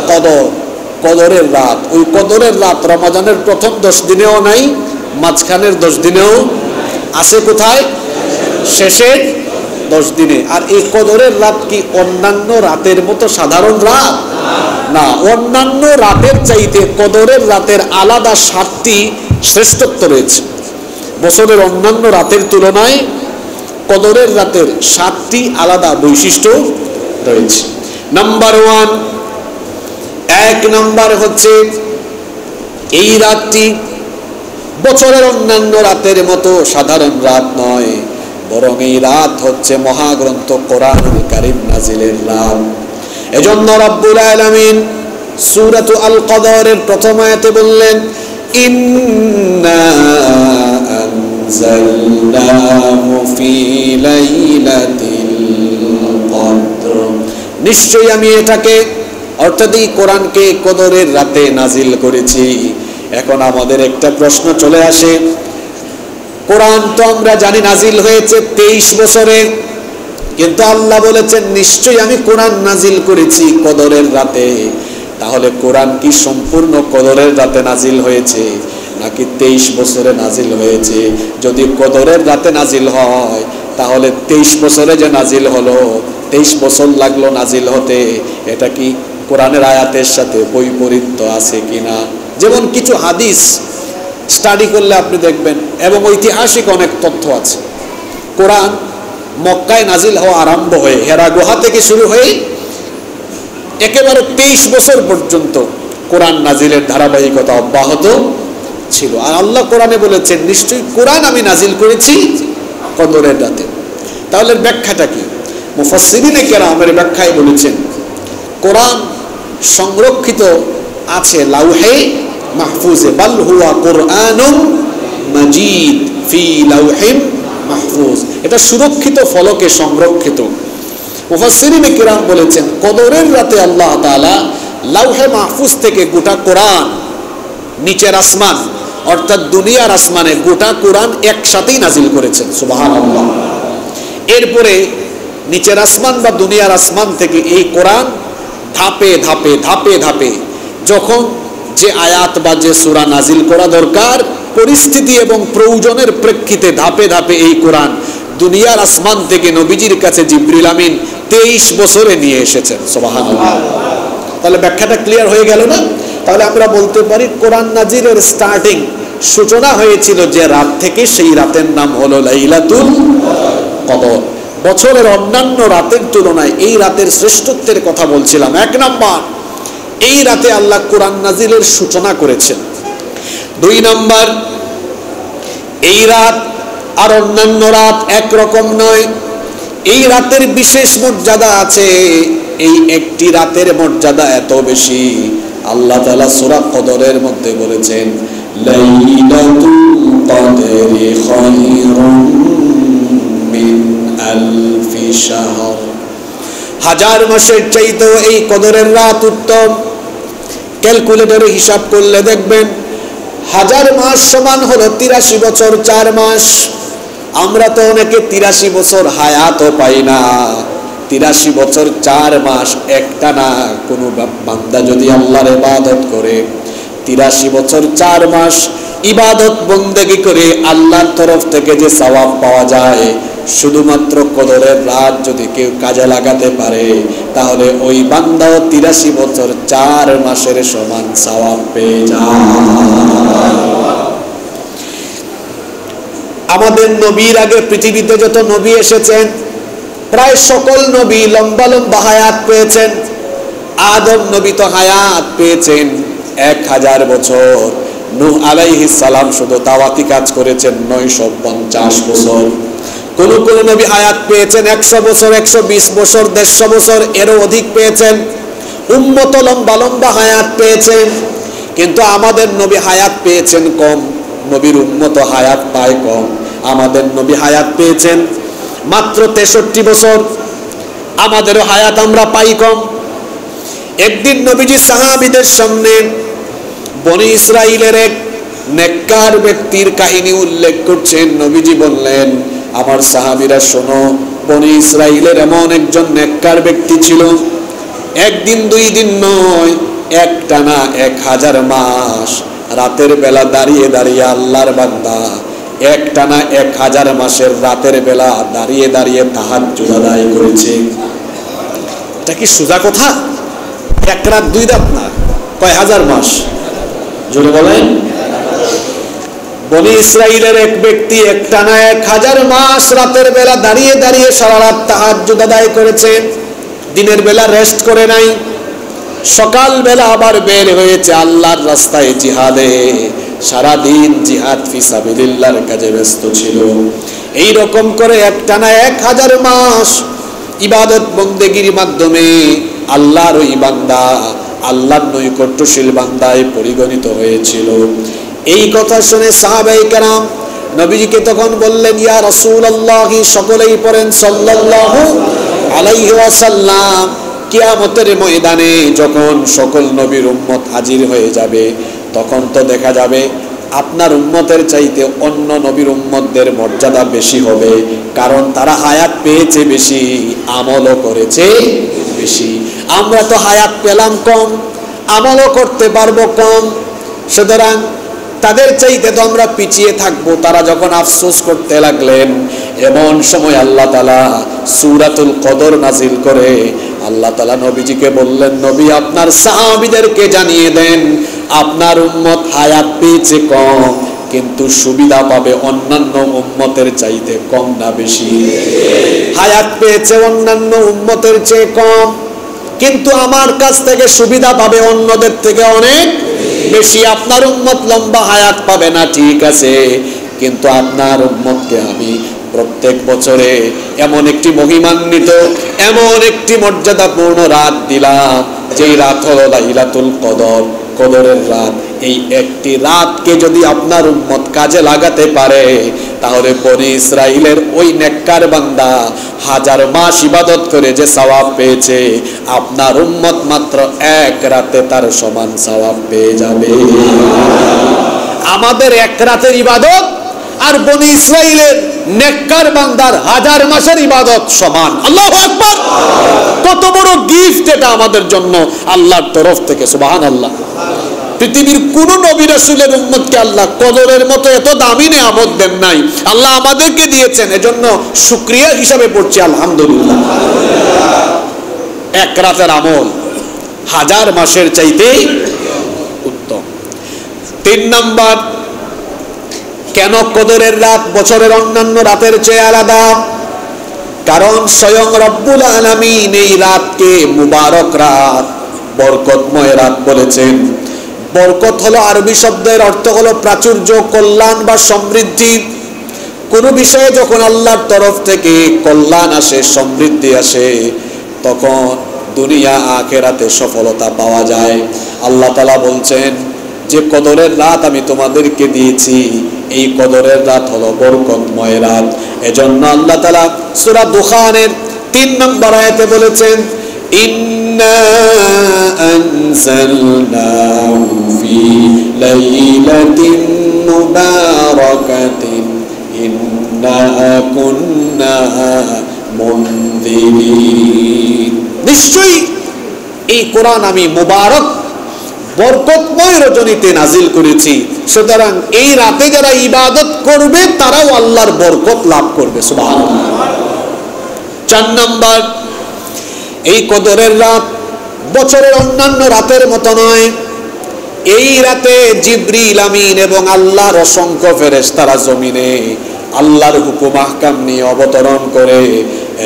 কদর, কদরের রাত। ওই কদরের রাত রমাদানের প্রথম 10 দিনেও নাই, মাঝখানের 10 দিনেও আছে। কোথায়? শেষের 10 দিনে। আর এই কদরের রাত কি অন্যান্য রাতের মতো সাধারণ রাত না, অন্যান্য রাতের চাইতে কদরের রাতের আলাদা 7টি শ্রেষ্ঠত্ব রয়েছে। বছরের অন্যান্য রাতের তুলনায় কদরের রাতের 7টি আলাদা বৈশিষ্ট্য রয়েছে। নাম্বার 1 নাম্বার হচ্ছে এই রাতটি বছরের অন্যান্য রাতের মতো সাধারণ রাত নয়, বরং এই রাত হচ্ছে মহাগ্রন্থ কোরআনুল কারীম নাজিলের রাত। এজন্য রব্বুল আলামিন সূরাতু আল কদরের প্রথম আয়াতে বললেন, ইন্না আনজালনাহু ফি লাইলাতিল কদর, নিশ্চয়ই আমি এটাকে অর্থাৎ এই কোরআনকে কদরের রাতে নাজিল করেছি। এখন আমাদের একটা প্রশ্ন চলে আসে, কোরআন তো আমরা জানি নাজিল হয়েছে 23 বছরে, কিন্তু আল্লাহ বলেছেন নিশ্চয়ই আমি কোরআন নাজিল করেছি কদরের রাতে। তাহলে কোরআন কি সম্পূর্ণ কদরের রাতে নাজিল হয়েছে নাকি 23 বছরে নাজিল হয়েছে? যদি কদরের রাতে নাজিল হয় তাহলে 23 বছরে যে নাজিল হলো, 23 বছর লাগলো নাজিল হতে, এটা কি কোরআনের আয়াতের সাথে বৈপরীত্য আছে কিনা? যেমন কিছু হাদিস স্টাডি করলে আপনি দেখবেন, এবং ঐতিহাসিক অনেক তথ্য আছে। কোরআন মক্কায় নাজিল হওয়া আরম্ভ হয়ে হেরা গুহা থেকে শুরু হয়ে একেবারে 23 বছর পর্যন্ত কোরআন নাজিলের ধারাবাহিকতা অব্যাহত ছিল। আর আল্লাহ কোরআনে বলেছেন নিশ্চয়ই কোরআন আমি নাজিল করেছি কদরের রাতে। তাহলে ব্যাখ্যাটা কি? মুফাসসিরিনে কেরামের ব্যাখ্যায় বলেছেন কোরআন সংরক্ষিত আছে লাউহে মাহফুজে, বাল হুয়া কুরআনুম মাজিদ ফি লাউহিম মাহফুজ। এটা সুরক্ষিত ফলকে সংরক্ষিত। মুফাসসিরিনে কেরাম বলেছেন কদরের রাতে আল্লাহ তাআলা লাউহে মাহফুজ থেকে গোটা কোরআন, নিচের আসমান অর্থাৎ দুনিয়ার আসমানে গোটা কোরআন একসাথেই নাজিল করেছেন। সুবহানাল্লাহ। এরপরে নিচের আসমান বা দুনিয়ার আসমান থেকে এই কোরআন ধাপে ধাপে ধাপে ধাপে যখন যে আয়াত বা যে সূরা নাজিল করা দরকার, পরিস্থিতি এবং প্রয়োজনের প্রেক্ষিতে ধাপে ধাপে এই কোরআন দুনিয়ার আসমান থেকে নবীজির কাছে জিবরিল আমিন 23 বছরে নিয়ে এসেছেন। সুবহানাল্লাহ। তাহলে ব্যাখ্যাটা ক্লিয়ার হয়ে গেল না? তাহলে আমরা বলতে পারি কোরআন নাজিলের স্টার্টিং, সূচনা হয়েছিল যে রাত থেকে, সেই রাতের নাম হলো লাইলাতুল কদর। বছরের অন্যান্য রাতের তুলনায় এই রাতের শ্রেষ্ঠত্বের কথা বলছিলাম। 1 নাম্বার, এই রাতে আল্লাহ কোরআন নাজিলের সূচনা করেছেন। 2 নাম্বার, এই রাত আর অন্যান্য রাত একরকম নয়। এই রাতের বিশেষ মর্যাদা আছে। এই একটি রাতের মর্যাদা এত বেশি, আল্লাহ তাআলা সূরা কদরের মধ্যে বলেছেন লাইলাতুল কদরি খায়রুম মিন আলফি শাহর। 1000 মাসের চাইতেও এই কদরের রাত উত্তম। ক্যালকুলেটরে হিসাব করলে দেখবেন 1000 মাস সমান হলো 83 বছর 4 মাস। আমরা তো অনেকে 83 বছর হায়াতও পাই না। 83 বছর 4 মাস একটানা কোনো বান্দা যদি আল্লাহর ইবাদত করে, 83 বছর 4 মাস ইবাদত বন্দেগী করে আল্লাহর তরফ থেকে যে সওয়াব পাওয়া যায়, শুধুমাত্র কদরের রাত যদি কেউ কাজে লাগাতে পারে তাহলে ওই বান্দাও 83 বছর 4 মাসের সমান সওয়াব পেয়ে যায়। আমাদের নবীর আগে পৃথিবীতে যত নবী এসেছেন প্রায় সকল নবী লম্বা লম্বা হায়াত পেয়েছেন। আদম নবী তো হায়াত পেয়েছেন 1000 বছর। নূহ আলাইহিস সালাম শুধু দাওয়াতি কাজ করেছেন 950 বছর। কোন কোন নবী হায়াত পেয়েছেন 100 বছর, 120 বছর, 150 বছর, এরও অধিক পেয়েছেন। উম্মত লম্বা লম্বা হায়াত পেয়েছেন, কিন্তু আমাদের নবী হায়াত পেয়েছেন কম। নবীর উম্মত হায়াত পায় কম। আমাদের নবী হায়াত পেয়েছেন মাত্র 63 বছর, আমাদেরও হায়াত আমরা পাই কম। একদিন নবীজি সাহাবীদের সামনে বনি ইসরাইলের এক নেককার ব্যক্তির কাহিনী উল্লেখ করছেন। নবীজি বললেন, আমার সাহাবীরা শোনো, বনি ইসরাইলের এমন একজন নেককার ব্যক্তি ছিল, একদিন 2 দিন নয়, একটানা 1000 মাস রাতের বেলা দাঁড়িয়ে দাঁড়িয়ে আল্লাহর বান্দা একটানা 1000 মাসের রাতের বেলা দাঁড়িয়ে দাঁড়িয়ে তাহাজ্জুদ আদায় করেছে। এটা কি সোজা কথা? 1 রাত 2 রাত না, কয় হাজার মাস? জোরে বলেন। বনি ইসরাইলের এক ব্যক্তি একটানা 1000 মাস রাতের বেলা দাঁড়িয়ে দাঁড়িয়ে সারা রাত তাহাজ্জুদ আদায় করেছেন। দিনের বেলা রেস্ট করে নাই। সকাল বেলা আবার বের হয়েছে আল্লাহর রাস্তায় জিহাদে। সারা দিন জিহাদ ফি সাবিলিল্লাহর কাজে ব্যস্ত ছিল। এই রকম করে একটানা 1000 মাস ইবাদত বন্দেগীর মাধ্যমে আল্লাহর ওই বান্দা আল্লাহর নৈকট্যশীল বান্দায় পরিগণিত হয়েছিল। এই কথা শুনে সাহাবায়ে কেরাম নবীজিকে তখন বললেন, ইয়া রাসূলুল্লাহ, সকলেই পড়েন সাল্লাল্লাহু আলাইহি ওয়াসাল্লাম, কিয়ামতের ময়দানে যখন সকল নবীর উম্মত হাজির হয়ে যাবে, তখন তো দেখা যাবে আপনার উম্মতের চাইতে অন্য নবীর উম্মতদের মর্যাদা বেশি হবে, কারণ তারা হায়াত পেয়েছে বেশি, আমলও করেছে বেশি। আমরা তো হায়াত পেলাম কম, আমলও করতে পারবো কম, সুতরাং তাদের চাইতে তো আমরা পিছিয়ে থাকবো। তারা যখন আফসোস করতে লাগলেন, এমন সময় আল্লাহ তাআলা সূরাতুল কদর নাজিল করে আল্লাহ তাআলা নবীজিকে বললেন, নবী আপনার সাহাবীদেরকে জানিয়ে দেন আপনার উম্মত হায়াত পেয়েছে কম, কিন্তু সুবিধা পাবে অন্যান্য উম্মতের চাইতে কম না বেশি? হায়াত পেয়েছে অন্যান্য উম্মতের চেয়ে কম, কিন্তু আমার কাছ থেকে সুবিধা পাবে অন্যদের থেকে অনেক বেশি। আপনার উম্মত লম্বা হায়াত পাবে না, ঠিক আছে, কিন্তু আপনার উম্মতকে আমি প্রত্যেক বছরে এমন একটি মহিমান্বিত, এমন একটি মর্যাদাপূর্ণ রাত দিলাম, যেই রাত হলো লাইলাতুল কদর, কদরের রাত। এই একটি রাতকে যদি আপনার উম্মত কাজে লাগাতে পারে, তাহলে বনি ইসরাইলের ওই নেককার বান্দা 1000 মাস ইবাদত করে যে সওয়াব পেয়েছে, আপনার উম্মত মাত্র এক রাতে তার সমান সওয়াব পেয়ে যাবে। আমাদের এক রাতের ইবাদত আর বনি ইসরাইলের নেককার বান্দার 1000 মাসের ইবাদত সমান। আল্লাহু আকবার! কত বড় গিফট এটা আমাদের জন্য আল্লাহর তরফ থেকে, সুবহানাল্লাহ। পৃথিবীর কোন নবী রাসূলের উম্মতকে আল্লাহ কদরের মতো এত দামি নিয়ামত দেন নাই, আল্লাহ আমাদেরকে দিয়েছেন, এজন্য শুকরিয়া হিসাবে পড়ছি আলহামদুলিল্লাহ। এক রাতের আমল 1000 মাসের চাইতে উত্তম। 3 নাম্বার, কেন কদরের রাত বছরের অন্যান্য রাতের চেয়ে আলাদা? কারণ স্বয়ং রব্বুল আলামিন এই রাতকে মুবারক রাত, বরকতময় রাত বলেছেন। বরকত হলো আরবি শব্দের অর্থ হলো প্রাচুর্য, কল্যাণ বা সমৃদ্ধি। কোন বিষয়ে যখন আল্লাহর তরফ থেকে কল্যাণ আসে, সমৃদ্ধি আসে, তখন দুনিয়া আখিরাতে সফলতা পাওয়া যায়। আল্লাহ তাআলা বলছেন যে কদরের রাত আমি তোমাদেরকে দিয়েছি, এই কদরের রাত হলো বরকতময় রাত। এজন্য আল্লাহ তাআলা সূরা দুখানের 3 নম্বর আয়াতে বলেছেন, ইন্না আনজালনাহু ফি লাইলাতিন মুবারাকাতিন ইন্না কুন্না মুনদিরিন। নিশ্চয়ই এই কোরআন আমি মুবারক বরকতময় রজনীতে নাজিল করেছি, সুতরাং এই রাতে যারা ইবাদত করবে তারাও আল্লাহর বরকত লাভ করবে, সুবহানাল্লাহ। 4 নাম্বার, এই কদরের রাত বছরের অন্যান্য রাতের মতো নয়। এই রাতে জিবরিল আমিন এবং আল্লাহর অসংখ্য ফেরেশতারা জমিনে আল্লাহর হুকুম আহকাম নিয়ে অবতরণ করে।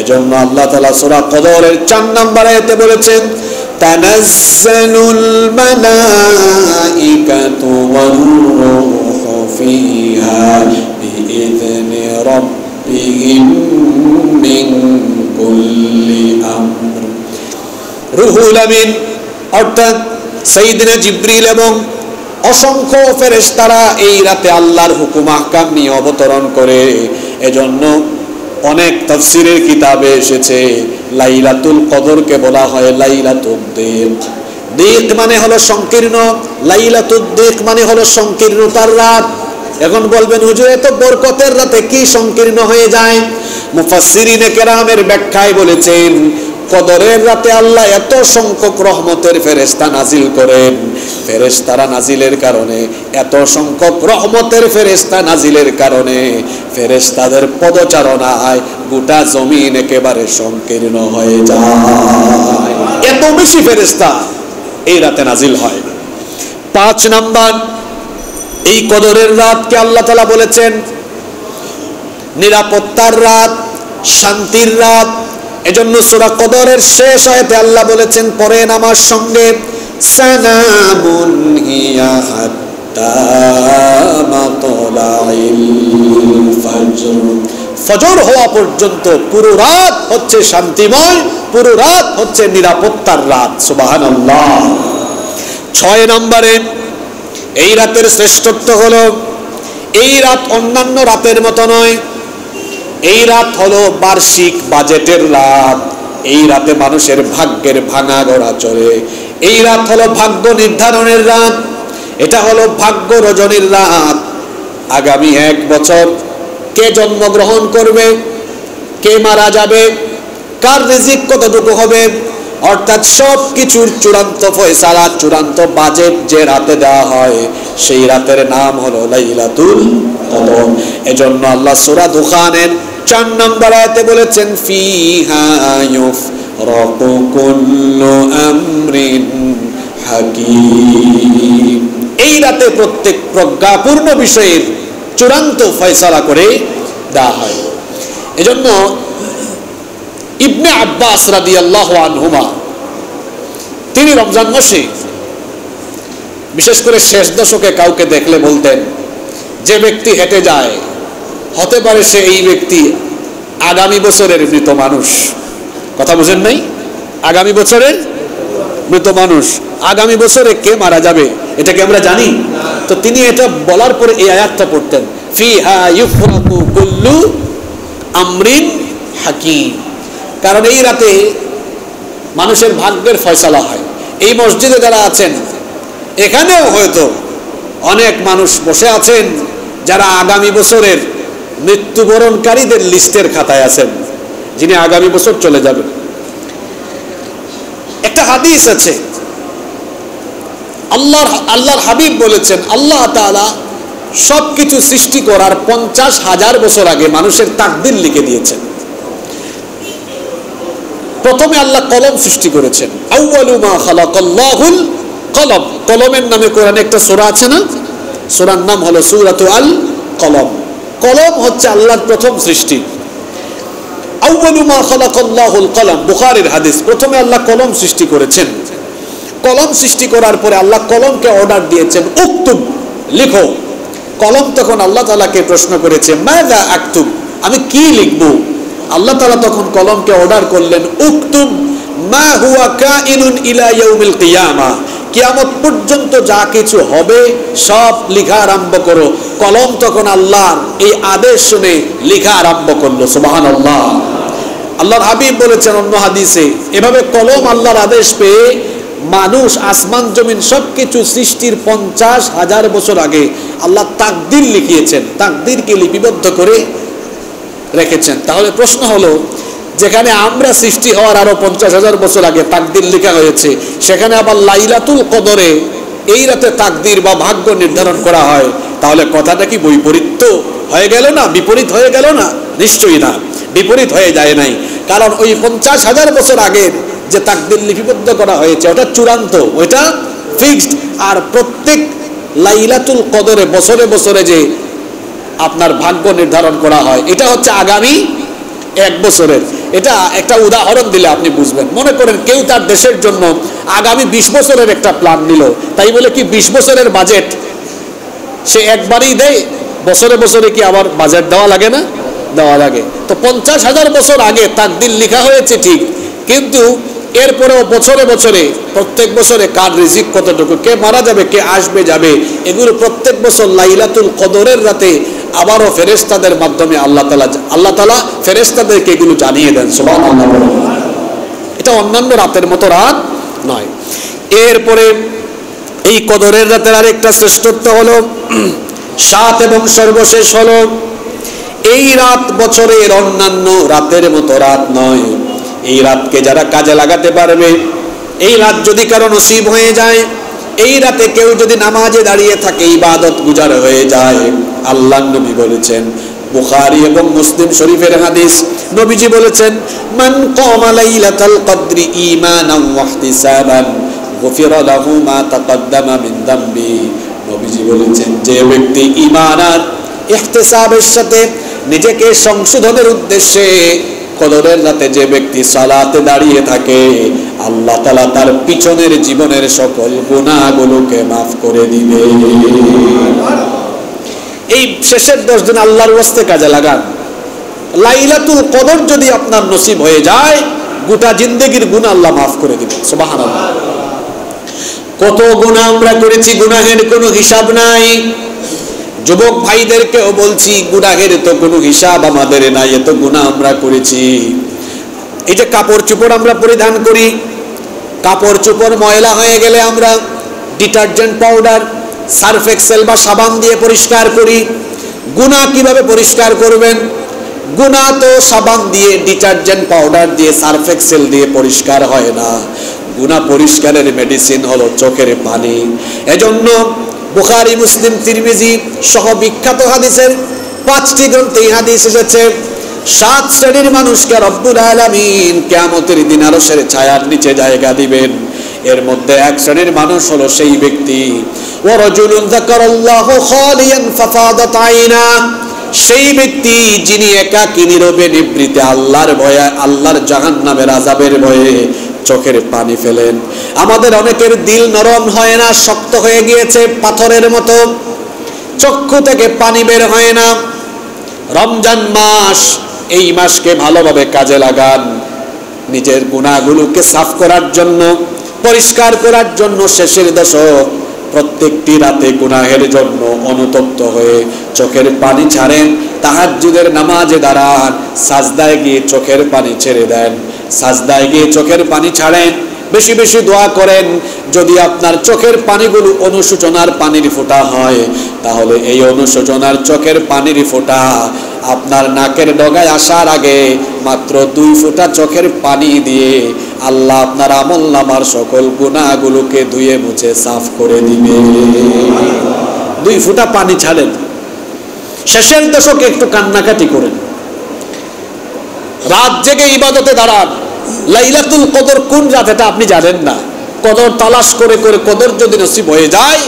এজন্য আল্লাহ তাআলা সূরা কদরের 4 নম্বর আয়াতে বলেছেন, তানাজ্জালুল মালাইকাতু ওয়ার-রূহু ফিহা বিইذনি রাব্বিহিম মিন কুল্লি আমর। রুহুল আমিন অর্থাৎ সাইয়্যিদনা জিবরিল এবং অসংখ্য ফেরেশতারা এই রাতে আল্লাহর হুকুম আহকাম নিয়ে অবতরণ করে। এজন্য অনেক তাফসীরের কিতাবে এসেছে লাইলাতুল কদরকে বলা হয় লাইলাতুদ দিক। দিক মানে হলো সংকীর্ণ, লাইলাতুদ দিক মানে হলো সংকীর্ণতার রাত। এখন বলবেন হুজুর এত বরকতের রাতে কি সংকীর্ণ হয়ে যায়? মুফাসসিরিনে কেরামের ব্যাখ্যায় বলেছেন, কদরের রাতে আল্লাহ এত সংখ্যক রহমতের ফেরেশতা নাজিল করেন, ফেরেশতারা নাজিলের কারণে, এত সংখ্যক রহমতের ফেরেশতা নাজিলের কারণে ফেরেশতাদের পদচারণায় গোটা জমিন একেবারে সংকীর্ণ হয়ে যায়। এত বেশি ফেরেশতা এই রাতে নাজিল হয়। 5 নাম্বার, এই কদরের রাতকে আল্লাহ তাআলা বলেছেন নিরাপত্তার রাত, শান্তির রাত। এজন্য সূরা কদরের শেষ আয়াতে আল্লাহ বলেছেন, পড়েন আমার সঙ্গে, সালামুন হিয়া হাত্তা মাতলাইল ফজর। ফজর হওয়া পর্যন্ত পুরো রাত হচ্ছে শান্তিময়, পুরো রাত হচ্ছে নিরাপত্তার রাত, সুবহানাল্লাহ। 6 নম্বরে, এই রাতের শ্রেষ্ঠত্ব হলো এই রাত অন্যান্য রাতের মতো নয়। এই রাত হলো বার্ষিক বাজেটের রাত। এই রাতে মানুষের ভাগ্যের ভাঙা গড়া চলে। এই রাত হলো ভাগ্য নির্ধারণের রাত, এটা হলো ভাগ্য রজনীর রাত। আগামী 1 বছর কে জন্মগ্রহণ করবে, কে মারা যাবে, কার রিজিক কতটুকু হবে, অর্থাৎ সব কিছুর চূড়ান্ত ফয়সালা, চূড়ান্ত বাজেট যে রাতে দেওয়া হয়, সেই রাতের নাম হলো লাইলাতুল কদর। এজন্য আল্লাহ সূরা দুখানের 4 নম্বর আয়াতে বলেছেন, ফিহা ইউফরাকু কুল্লু আমরিন হাকীম। এই রাতে প্রত্যেক প্রজ্ঞাপূর্ণ বিষয়ের চূড়ান্ত ফয়সালা করে দেওয়া হয়। এজন্য ইবনে আব্বাস রাদিয়াল্লাহু আনহুমা তিনি রমজান মাসে বিশেষ করে শেষ দশকে কাউকে দেখলে বলতেন, যে ব্যক্তি হেঁটে যায় হতে পারে সে এই ব্যক্তি আগামী বছরের মৃত মানুষ। কথা বুঝেন নাই? আগামী বছরের মৃত মানুষ, আগামী বছরে কে মারা যাবে এটা কি আমরা জানি? তো তিনি এটা বলার পরে এই আয়াতটা পড়তেন, ফিহা ইউফরাকু কুল্লু আমরিন হাকীম। কারণ এই রাতে মানুষের ভাগ্যের ফয়সালা হয়। এই মসজিদে যারা আছেন, এখানেও হয়তো অনেক মানুষ বসে আছেন যারা আগামী বছরের মৃত্যুবরণকারীদের লিস্টের খাতায় আছেন, যিনি আগামী বছর চলে যাবেন। একটা হাদিস আছে, আল্লাহর হাবিব বলেছেন, আল্লাহ তাআলা সবকিছু সৃষ্টি করার 50,000 বছর আগে মানুষের তাকদীর লিখে দিয়েছেন। প্রথমে আল্লাহ কলম সৃষ্টি করেছেন, আউয়ালু মা খালাকাল্লাহুল কলম। কলমের নামে কোরআনে একটা সূরা আছে না? সূরার নাম হলো সূরাতু আল কলম। কলম হচ্ছে আল্লাহর প্রথম সৃষ্টি। আউয়ালু মা খালাকাল্লাহুল কলম, বুখারীর হাদিস। প্রথমে আল্লাহ কলম সৃষ্টি করেছেন। কলম সৃষ্টি করার পরে আল্লাহ কলমকে অর্ডার দিয়েছেন, উক্তুব, লিখো। কলম তখন আল্লাহ তাআলাকে প্রশ্ন করেছে, মাযা আকতুব, আমি কি লিখব? আল্লাহ তাআলা তখন কলমকে অর্ডার করলেন, উকতুব মা হুয়া কাইনুন ইলা ইয়াউমিল কিয়ামা, কিয়ামত পর্যন্ত যা কিছু হবে সব লেখা আরম্ভ করো। কলম তখন আল্লাহর এই আদেশ শুনে লেখা আরম্ভ করলো। সুবহানাল্লাহ। আল্লাহর হাবিব বলেছেন অন্য হাদিসে, এভাবে কলম আল্লাহর আদেশ পেয়ে মানুষ, আসমান জমিন সবকিছু সৃষ্টির 50,000 বছর আগে আল্লাহ তাকদীর লিখিয়েছেন, তাকদীরকে লিপিবদ্ধ করে রেখেছেন। তাহলে প্রশ্ন হলো, যেখানে আমরা সৃষ্টি হওয়ার আরো 50,000 বছর আগে তাকদীর লেখা হয়েছে, সেখানে আবার লাইলাতুল কদরে এই রাতে তাকদীর বা ভাগ্য নির্ধারণ করা হয়, তাহলে কথাটা কি বৈপরীত্য হয়ে গেল না, বিপরীত হয়ে গেল না? নিশ্চয়ই না, বিপরীত হয়ে যায় নাই। কারণ ওই 50,000 বছর আগের যে তাকদীর লিপিবদ্ধ করা হয়েছে ওটা চূড়ান্ত, ওইটা ফিক্সড। আর প্রত্যেক লাইলাতুল কদরে বছরে বছরে যে আপনার ভাগ্য নির্ধারণ করা হয়, এটা হচ্ছে আগামী 1 বছরের। এটা একটা উদাহরণ দিলে আপনি বুঝবেন। মনে করেন কেউ তার দেশের জন্য আগামী 20 বছরের একটা প্ল্যান নিল, তাই বলে কি 20 বছরের বাজেট সে একবারই দেয়? বছরে বছরে কি আবার বাজেট দেওয়া লাগে না? দেওয়া লাগে। তো 50,000 বছর আগে তাকদীর লেখা হয়েছে ঠিক, কিন্তু এরপরেও বছরে বছরে প্রত্যেক বছরে কার রিজিক কতটুকু, কে মারা যাবে, কে আসবে যাবে, এগুলো প্রত্যেক বছর লাইলাতুল কদরের রাতে আবারও ফেরেশতাদের মাধ্যমে আল্লাহ তাআলা ফেরেশতাদেরকে এগুলো জানিয়ে দেন। সুবহানাল্লাহ। এটা অন্যান্য রাতের মতো রাত নয়। এরপরে এই কদরের রাতের আরেকটা শ্রেষ্ঠত্ব হলো, 7 এবং সর্বশেষ হলো, এই রাত বছরের অন্যান্য রাতের মতো রাত নয়। এই রাতকে যারা কাজে লাগাতে পারবে, এই রাত যদি কারো নসিব হয়ে যায়, এই রাতে কেউ যদি নামাজে দাঁড়িয়ে থাকে, ইবাদত গুজার হয়ে যায়, আল্লাহর নবী বলেছেন, বুখারী এবং মুসলিম শরীফের হাদিস, নবীজি বলেছেন, মান কামা লাইলাতাল কদরি ঈমানান ওয়া ইহতিসাবান গুফিরা লাহু মা তাকদ্দামা মিন যামবি। নবীজি বলেছেন, যে ব্যক্তি ঈমান আর ইহতিসাবের সাথে নিজেকে সংশোধনের উদ্দেশ্যে কদরের রাতে যে ব্যক্তি সালাতে দাঁড়িয়ে থাকে, আল্লাহ তাআলা তার পিছনের জীবনের সকল গুনাহগুলোকে মাফ করে দিবে। এই শেষের 10 দিন আল্লাহর ওয়াস্তে কাজে লাগান। লাইলাতুল কদর যদি আপনার নসিব হয়ে যায়, গোটা জিন্দেগির গুনাহ আল্লাহ মাফ করে দিবেন। সুবহানাল্লাহ। কত গুনাহ আমরা করেছি, গুনাহের কোনো হিসাব নাই। যুবক ভাইদেরকেও বলছি, গুনাহের তো কোনো হিসাব আমাদের নাই, এত গুনাহ আমরা করেছি। এই যে কাপড় চোপড় আমরা পরিধান করি, কাপড় চোপড় ময়লা হয়ে গেলে আমরা ডিটারজেন্ট পাউডার, সার্ফ এক্সেল বা সাবান দিয়ে পরিষ্কার করি। গুনাহ কিভাবে পরিষ্কার করবেন? গুনাহ তো সাবান দিয়ে, ডিটারজেন্ট পাউডার দিয়ে, সার্ফ এক্সেল দিয়ে পরিষ্কার হয় না। গুনাহ পরিষ্কারের মেডিসিন হলো চোখের পানি। এজন্য বুখারী, মুসলিম, তিরমিজি সহ বিখ্যাত হাদিসের 5টি গ্রন্থে এই হাদিস এসেছে। 7 শ্রেণীর মানুষকে রব্বুল আলামিন কিয়ামতের দিন আরশের ছায়ার নিচে জায়গা দিবেন। এর মধ্যে 1 শ্রেণীর মানুষ হলো সেই ব্যক্তি, ওয়া রাজুলুন যাকারাল্লাহু খালিয়ান ফাফাদাত আইনা, সেই ব্যক্তি যিনি একাকী নীরবে নিভৃতে আল্লাহর ভয়ে, আল্লাহর জাহান্নামের আযাবের ভয়ে চোখের পানি ফেলেন। আমাদের অনেকের দিল নরম হয় না, শক্ত হয়ে গিয়েছে পাথরের মতো, চক্ষু থেকে পানি বের হয় না। রমজান মাস, এই মাসকে ভালোভাবে কাজে লাগান, নিজের গুনাহগুলোকে সাফ করার জন্য, পরিষ্কার করার জন্য। শেষের দশক প্রত্যেকটি রাতে গুনাহের জন্য অনুতপ্ত হয়ে চোখের পানি ছাড়েন, তাহাজ্জুদের নামাজে দাঁড়ান, সাজদায় গিয়ে চোখের পানি ছেড়ে দেন, সাজদায় গিয়ে চোখের পানি ছাড়েন, বেশি বেশি দোয়া করেন। যদি আপনার চোখের পানিগুলো অনুশোচনার পানির ফোঁটা হয়, তাহলে এই অনুশোচনার চোখের পানির ফোঁটা আপনার নাকের ডগায় আসার আগে মাত্র 2 ফোঁটা চোখের পানি দিয়ে আল্লাহ আপনার আমলনামার সকল গুনাহগুলোকে ধুয়ে মুছে সাফ করে দিবে। 2 ফোঁটা পানি ছাড়েন। শেষের দশকে একটু কান্নাকাটি করেন, রাত জেগে ইবাদতে দাঁড়ান। লাইলাতুল কদর কোন রাত এটা আপনি জানেন না, কদর তালাশ করে করে কদর যদি নসিব হয়ে যায়,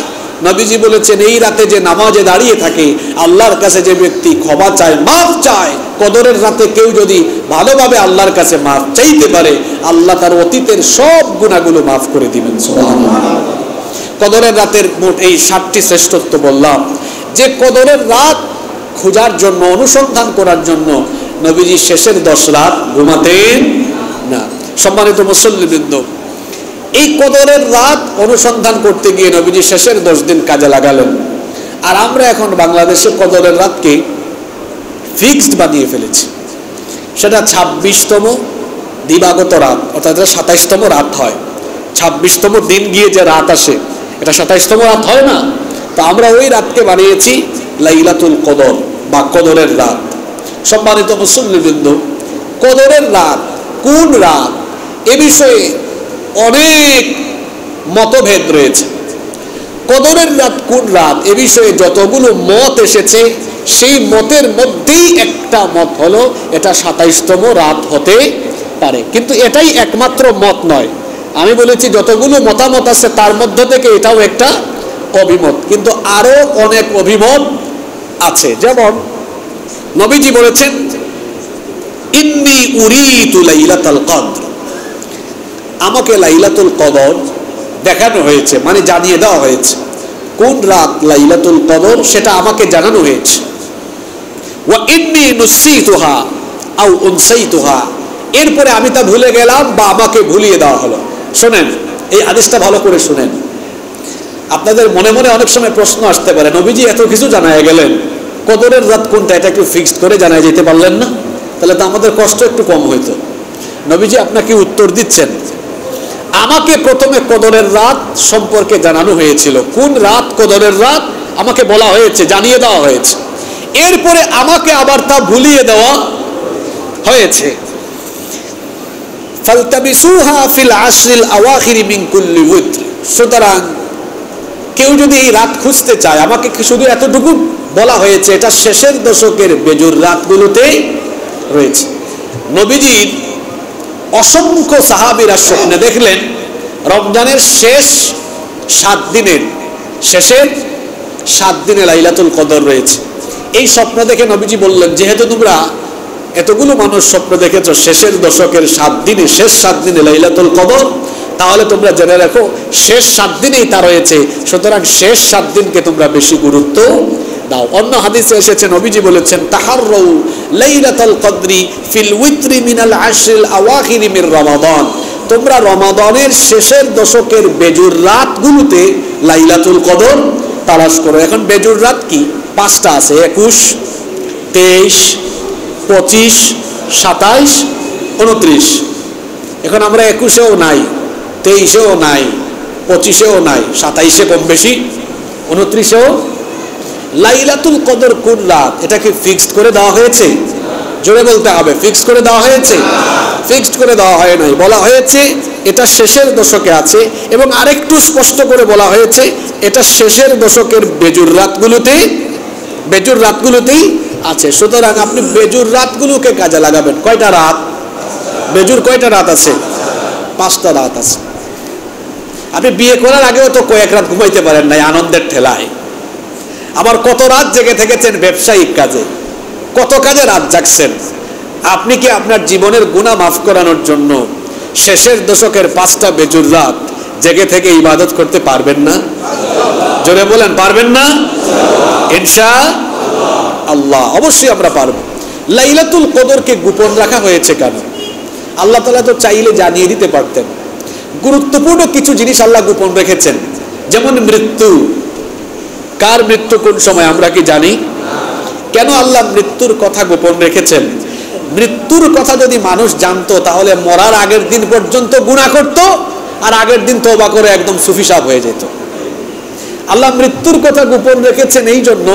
নবীজি বলেছেন এই রাতে যে নামাজে দাঁড়িয়ে থাকে, আল্লাহর কাছে যে ব্যক্তি ক্ষমা চায়, মাফ চায়, কদরের রাতে কেউ যদি ভালোভাবে আল্লাহর কাছে মাফ চাইতে পারে, আল্লাহ তার অতীতের সব গুনাহগুলো মাফ করে দিবেন। সুবহানাল্লাহ। কদরের রাতের মোট এই 7টি শ্রেষ্ঠত্ব বললাম, যে কদরের রাত খোঁজার জন্য, অনুসন্ধান করার জন্য নবীজি শেষের 10 রাত ঘুমাতেন না। সম্মানিত মুসল্লিবৃন্দ, এই কদরের রাত অনুসন্ধান করতে গিয়ে নবীজি শেষের 10 দিন কাজে লাগালেন। আর আমরা এখন বাংলাদেশে কদরের রাতকে ফিক্সড বানিয়ে ফেলেছি। সেটা 26তম দিবাগত রাত, অর্থাৎ 27তম রাত হয়। 26তম দিন গিয়ে যে রাত আসে, এটা 27তম রাত হয় না। তো আমরা ওই রাতকে বানিয়েছি লাইলাতুল কদর বা কদরের রাত। সম্মানিত মুসল্লিবৃন্দ, কদরের রাত কোন রাত, এ বিষয়ে অনেক মতভেদ রয়েছে। কদরের রাত কোন রাত, এ বিষয়ে যতগুলো মত এসেছে, সেই মতের মধ্যেই একটা মত হলো এটা 27তম রাত হতে পারে। কিন্তু এটাই একমাত্র মত নয়। আমি বলেছি যতগুলো মতামত আছে তার মধ্য থেকে এটাও একটা অভিমত, কিন্তু আরো অনেক অভিমত আছে। যেমন নবীজি বলেছেন, ইন্নী উরিতু লাইলাতুল কদর, আমাকে লাইলাতুল কদর দেখানো হয়েছে, মানে জানিয়ে দেওয়া হয়েছে। কোন রাত লাইলাতুল কদর সেটা আমাকে জানানো হয়েছে। ওয়া ইন্নী নুসিতুহা আও উনসাইতুহা, এরপরে আমি তা ভুলে গেলাম বা আমাকে ভুলিয়ে দেওয়া হলো। শোনেন, এই হাদিসটা ভালো করে শুনেন। আপনাদের মনে মনে অনেক সময় প্রশ্ন আসতে পারে, নবীজি এত কিছু জানায় গেলেন, কদরের রাত কোনটা এটা একটু ফিক্সড করে জানায় যেতে পারলেন না? তাহলে তো আমাদের কষ্ট একটু কম হইতো। নবীজি আপনাকে উত্তর দিচ্ছেন, আমাকে প্রথমে কদরের রাত সম্পর্কে জানানো হয়েছিল। কোন রাত কদরের রাত আমাকে বলা হয়েছে, জানিয়ে দেওয়া হয়েছে। এরপরে আমাকে আবার তা ভুলিয়ে দেওয়া হয়েছে। ফালতাবিসুহা ফিল আশরিল আওয়াখির মিন কুল্লি উইত্র, সুতরাং কেউ যদি এই রাত খুঁজতে চায়, আমাকে শুধু এতটুকু বলা হয়েছে এটা শেষের দশকের বেজুর রাতগুলোতেই রয়েছে। নবীজির অসংখ্য সাহাবীরা স্বপ্নে দেখলেন রমজানের শেষ 7 দিনের, শেষের 7 দিনে লাইলাতুল কদর রয়েছে। এই স্বপ্ন দেখে নবীজি বললেন, যেহেতু তোমরা এতগুলো মানুষ স্বপ্ন দেখেছো শেষের দশকের 7 দিনে, শেষ 7 দিনে লাইলাতুল কদর, তাহলে তোমরা জেনে রাখো শেষ 7 দিনেই তা রয়েছে। সুতরাং শেষ 7 দিনকে তোমরা বেশি গুরুত্ব দাও। অন্য হাদিসে এসেছে, নবীজি বলেছেন, তাহাররু লাইলাতুল কদরি ফিল উইত্রি মিনাল আশরিল আওয়াখির মির রমাদান, তোমরা রমাদানের শেষের দশকের বেজুর রাতগুলোতে লাইলাতুল কদর তালাশ করো। এখন বেজুর রাত কি? 5টা আছে, 21, 23, 25, 27, 29। এখন আমরা 21-এও নাই, 23-এও নাই, 25-এও নাই, 27-এ কম বেশি, 29-এও। লাইলাতুল কদর কোন রাত, এটা কি ফিক্সড করে দেওয়া হয়েছে? জোরে বলতে হবে, ফিক্সড করে দেওয়া হয়েছে? ফিক্সড করে দেওয়া হয় নাই, বলা হয়েছে এটা শেষের দশকে আছে, এবং আরেকটু স্পষ্ট করে বলা হয়েছে এটা শেষের দশকের বেজুর রাতগুলোতেই আছে। সুতরাং আপনি বেজুর রাতগুলোকে কাজে লাগাবেন। কয়টা রাত? বেজুর কয়টা রাত আছে? 5টা রাত আছে। আপনি বিয়ে করার আগেও তো কয়েক রাত ঘুমাইতে পারেন নাই আনন্দের ঠেলায়। আবার কত রাত জেগে থেকেছেন ব্যবসায়িক কাজে, কত কাজে রাত জাগছেন। আপনি কি আপনার জীবনের গুনাহ মাফ করানোর জন্য শেষের দশকের 5টা বেজুর রাত জেগে থেকে ইবাদত করতে পারবেন না? জোরে বলেন, পারবেন না? ইনশাআল্লাহ অবশ্যই আমরা পারব। লাইলাতুল কদরকে গোপন রাখা হয়েছে কেন? আল্লাহ তাআলা তো চাইলে জানিয়ে দিতে পারতেন। গুরুত্বপূর্ণ কিছু জিনিস আল্লাহ গোপন রেখেছেন, যেমন মৃত্যু। কার মৃত্যু কোন সময় আমরা কি জানি? কেন আল্লাহ মৃত্যুর কথা গোপন রেখেছেন? মৃত্যুর কথা যদি মানুষ জানতো তাহলে মরার আগের দিন পর্যন্ত গুনাহ করত, আর আগের দিন তওবা করে একদম সুফি সাহেব হয়ে যেত। আল্লাহ মৃত্যুর কথা গোপন রেখেছেন এই জন্য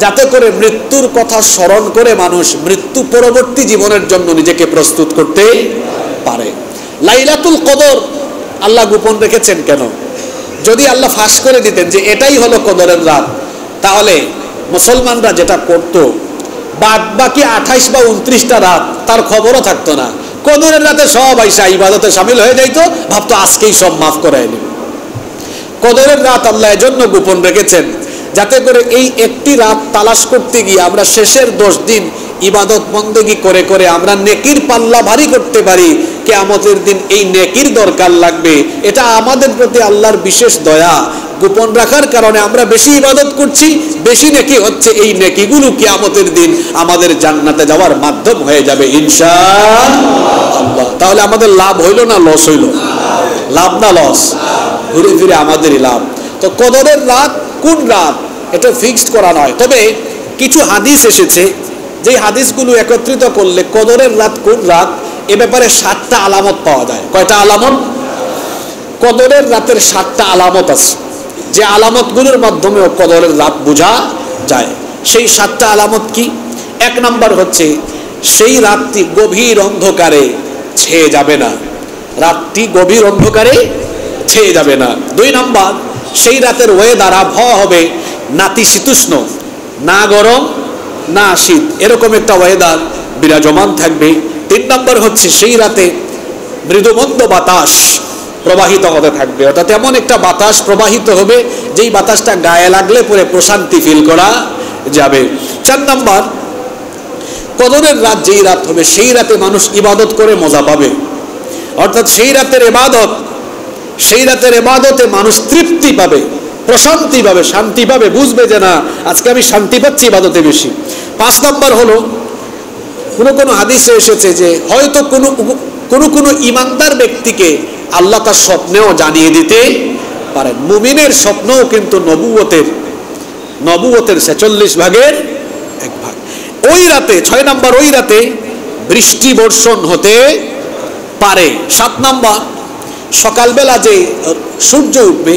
যাতে করে মৃত্যুর কথা স্মরণ করে মানুষ মৃত্যু পরবর্তী জীবনের জন্য নিজেকে প্রস্তুত করতে পারে। লাইলাতুল কদর আল্লাহ গোপন রেখেছেন কেন? যদি আল্লাহ ফাঁস করে দিতেন যে এটাই হলো কদরের রাত, তাহলে মুসলমানরা যেটা করত বাদ বাকি 28 বা 29টা রাত তার খবরও থাকতো না। কদরের রাতে সব আইসা ইবাদতে শামিল হয়ে যাইতো, ভাবতো আজকেই সব মাফ করায় নিব। কদরের রাত আল্লাহ এজন্য গোপন রেখেছেন যাতে করে এই একটি রাত তালাশ করতে গিয়ে আমরা শেষের 10 দিন ইবাদত বন্দেগী করে করে আমরা নেকির পাল্লা ভারী করতে পারি। কিয়ামতের দিন এই নেকির দরকার লাগবে, এটা আমাদের প্রতি আল্লাহর বিশেষ দয়া। গোপন রাখার কারণে আমরা বেশি ইবাদত করছি, বেশি নেকি হচ্ছে। এই নেকিগুলো কিয়ামতের দিন আমাদের জান্নাতে যাওয়ার মাধ্যম হয়ে যাবে ইনশাআল্লাহ। তাহলে আমাদের লাভ হইল না লস হইল? লাভ না লস? ঘুরে ফিরে আমাদেরই লাভ। তো কদরের রাত কোন রাত এটা ফিক্সড করা নয়, তবে কিছু হাদিস এসেছে যে হাদিসগুলো একত্রিত করলে কদরের রাত কোন রাত এ ব্যাপারে 7টা আলামত পাওয়া যায়। কয়টা আলামত? কদরের রাতের 7টা আলামত আছে, যে আলামতগুলোর মাধ্যমে কদরের রাত বোঝা যায়। সেই 7টা আলামত কি? 1 নাম্বার হচ্ছে সেই রাতটি গভীর অন্ধকারে ছেয়ে যাবে না। রাতটি গভীর অন্ধকারে ছেয়ে যাবে না। 2 নাম্বার, সেই রাতের ওয়েদার আবহাওয়া হবে নাতিশীতোষ্ণ, না গরম না শীত, এরকম একটা ওয়েদার বিরাজমান থাকবে। 3 নাম্বার হচ্ছে সেই রাতে মৃদুমন্দ বাতাস প্রবাহিত হতে থাকবে, অর্থাৎ এমন একটা বাতাস প্রবাহিত হবে যেই বাতাসটা গায়ে লাগলে পরে প্রশান্তি ফিল করা যাবে। 4 নাম্বার, কদরের রাত যেই রাত হবে সেই রাতে মানুষ ইবাদত করে মজা পাবে, অর্থাৎ সেই রাতের ইবাদতে মানুষ তৃপ্তি পাবে, প্রশান্তি পাবে, শান্তি পাবে, বুঝবে যে না আজকে আমি শান্তি পাচ্ছি ইবাদতে বেশি। 5 নাম্বার হলো কোনো হাদিসে এসেছে যে হয়তো কোনো ইমানদার ব্যক্তিকে আল্লাহ তার স্বপ্নেও জানিয়ে দিতে পারেন। মুমিনের স্বপ্নও কিন্তু নবুয়তের 46 ভাগের 1 ভাগ। ওই রাতে 6 নাম্বার, ওই রাতে বৃষ্টি বর্ষণ হতে পারে। 7 নাম্বার, সকালবেলা যে সূর্য উঠবে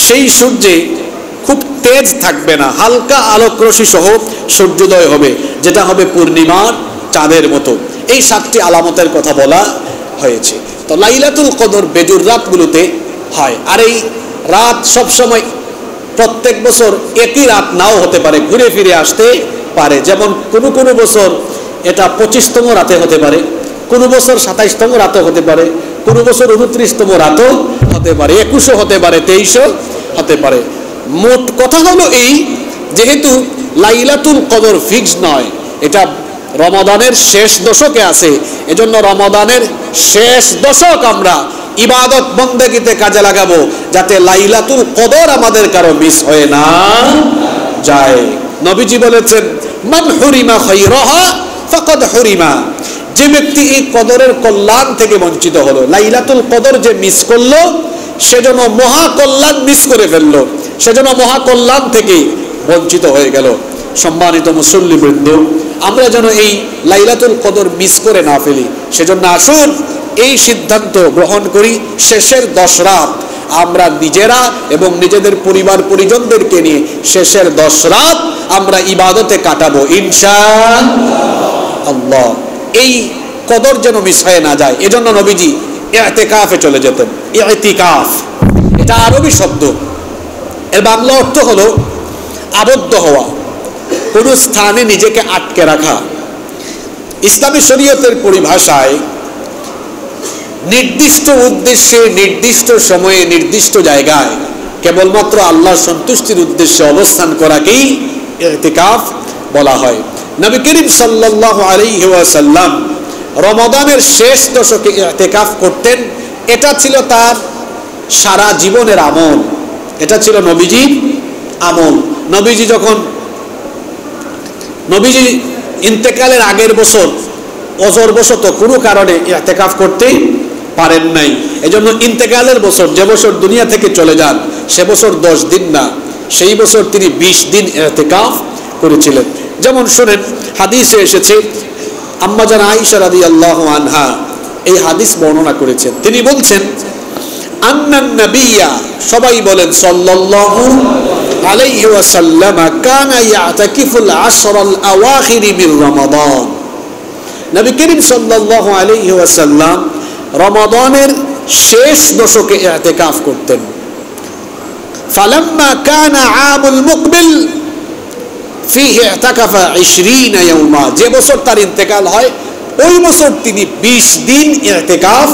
সেই সূর্যে খুব তেজ থাকবে না, হালকা আলোকরশ্মি সহ সূর্যোদয় হবে, যেটা হবে পূর্ণিমার চাঁদের মতো। এই 7টি আলামতের কথা বলা হয়েছে। তো লাইলাতুল কদর বেজুর রাতগুলোতে হয়। আর এই রাত সবসময় প্রত্যেক বছর একই রাত নাও হতে পারে, ঘুরে ফিরে আসতে পারে। যেমন কোনো বছর এটা 25তম রাতে হতে পারে, কোনো বছর 27তম রাতে হতে পারে, কোনো বছর 29তম রাতও হতে পারে, 21ও হতে পারে, 23ও হতে পারে। মোট কথা হলো এই, যেহেতু লাইলাতুল কদর ফিক্স নয়, এটা রমাদানের শেষ দশকে আছে, এজন্য রমাদানের শেষ দশক আমরা ইবাদত বন্দেগীতে কাজে লাগাবো যাতে লাইলাতুল কদর আমাদের কারো মিস হয়ে না যায়। নবীজি বলেছেন, মান হুরিমা খায়রাহা ফাকাদ হুরিমা, যে ব্যক্তি এই কদরের কল্যাণ থেকে বঞ্চিত হলো, লাইলাতুল কদর যে মিস করলো সেজন্য মহা কল্যাণ মিস করে ফেললো, সেজন্য মহা কল্যাণ থেকে বঞ্চিত হয়ে গেল। সম্মানিত মুসল্লিবৃন্দ, আমরা যেন এই লাইলাতুল কদর মিস করে না ফেলি। সেজন্য আসুন এই সিদ্ধান্ত গ্রহণ করি, শেষের 10 রাত আমরা নিজেরা এবং নিজেদের পরিবার পরিজনদেরকে নিয়ে শেষের 10 রাত আমরা ইবাদতে কাটাবো ইনশাআল্লাহ। এই কদর যেন মিস হয়ে না যায়, এজন্য নবীজি ইতিকাফে চলে যেতেন। ইতিকাফ এটা আরবি শব্দ, এর বাংলা অর্থ হলো আবদ্ধ হওয়া, কোনো স্থানে নিজেকে আটকে রাখা। ইসলামী শরীয়তের পরিভাষায় নির্দিষ্ট উদ্দেশ্যে, নির্দিষ্ট সময়ে, নির্দিষ্ট জায়গায় কেবলমাত্র আল্লাহর সন্তুষ্টির উদ্দেশ্যে অবস্থান করাকেই ইতিকাফ বলা হয়। নবী করিম সাল্লাল্লাহু আলাইহি ওয়াসাল্লাম রমাদানের শেষ দশকে ইতিকাফ করতেন। এটা ছিল তার সারা জীবনের আমল, এটা ছিল নবীজির আমল। নবীজি ইন্তেকালের আগের বছর অজরবশত কোনো কারণে ইতিকাফ করতে পারেন নাই। এজন্য ইন্তেকালের বছর, যে বছর দুনিয়া থেকে চলে যান, সে বছর 10 দিন না, সেই বছর তিনি 20 দিন ইতিকাফ করেছিলেন। যেমন শুনেন, হাদিসে এসেছে, আম্মা জান আয়েশা রাদিয়াল্লাহু আনহা এই হাদিস বর্ণনা করেছেন। তিনি বলছেন, আন্নান নাবিয়্যা, সবাই বলেন সাল্লাল্লাহু আলাইহি ওয়াসাল্লাম, কানা ইয়াতাকিফুল আশরাল আওয়াখির মিন রমাদান। নবী করিম সাল্লাল্লাহু আলাইহি ওয়াসাল্লাম রমাদানের শেষ দশকে ইতিকাফ করতেন। ফালাম্মা কানা আমুল মুকবিল ফিহি ইতাকাফা 20 ইয়াওমা, যে বছর তার ইন্তেকাল হয় ওই বছর তিনি 20 দিন ইতিকাফ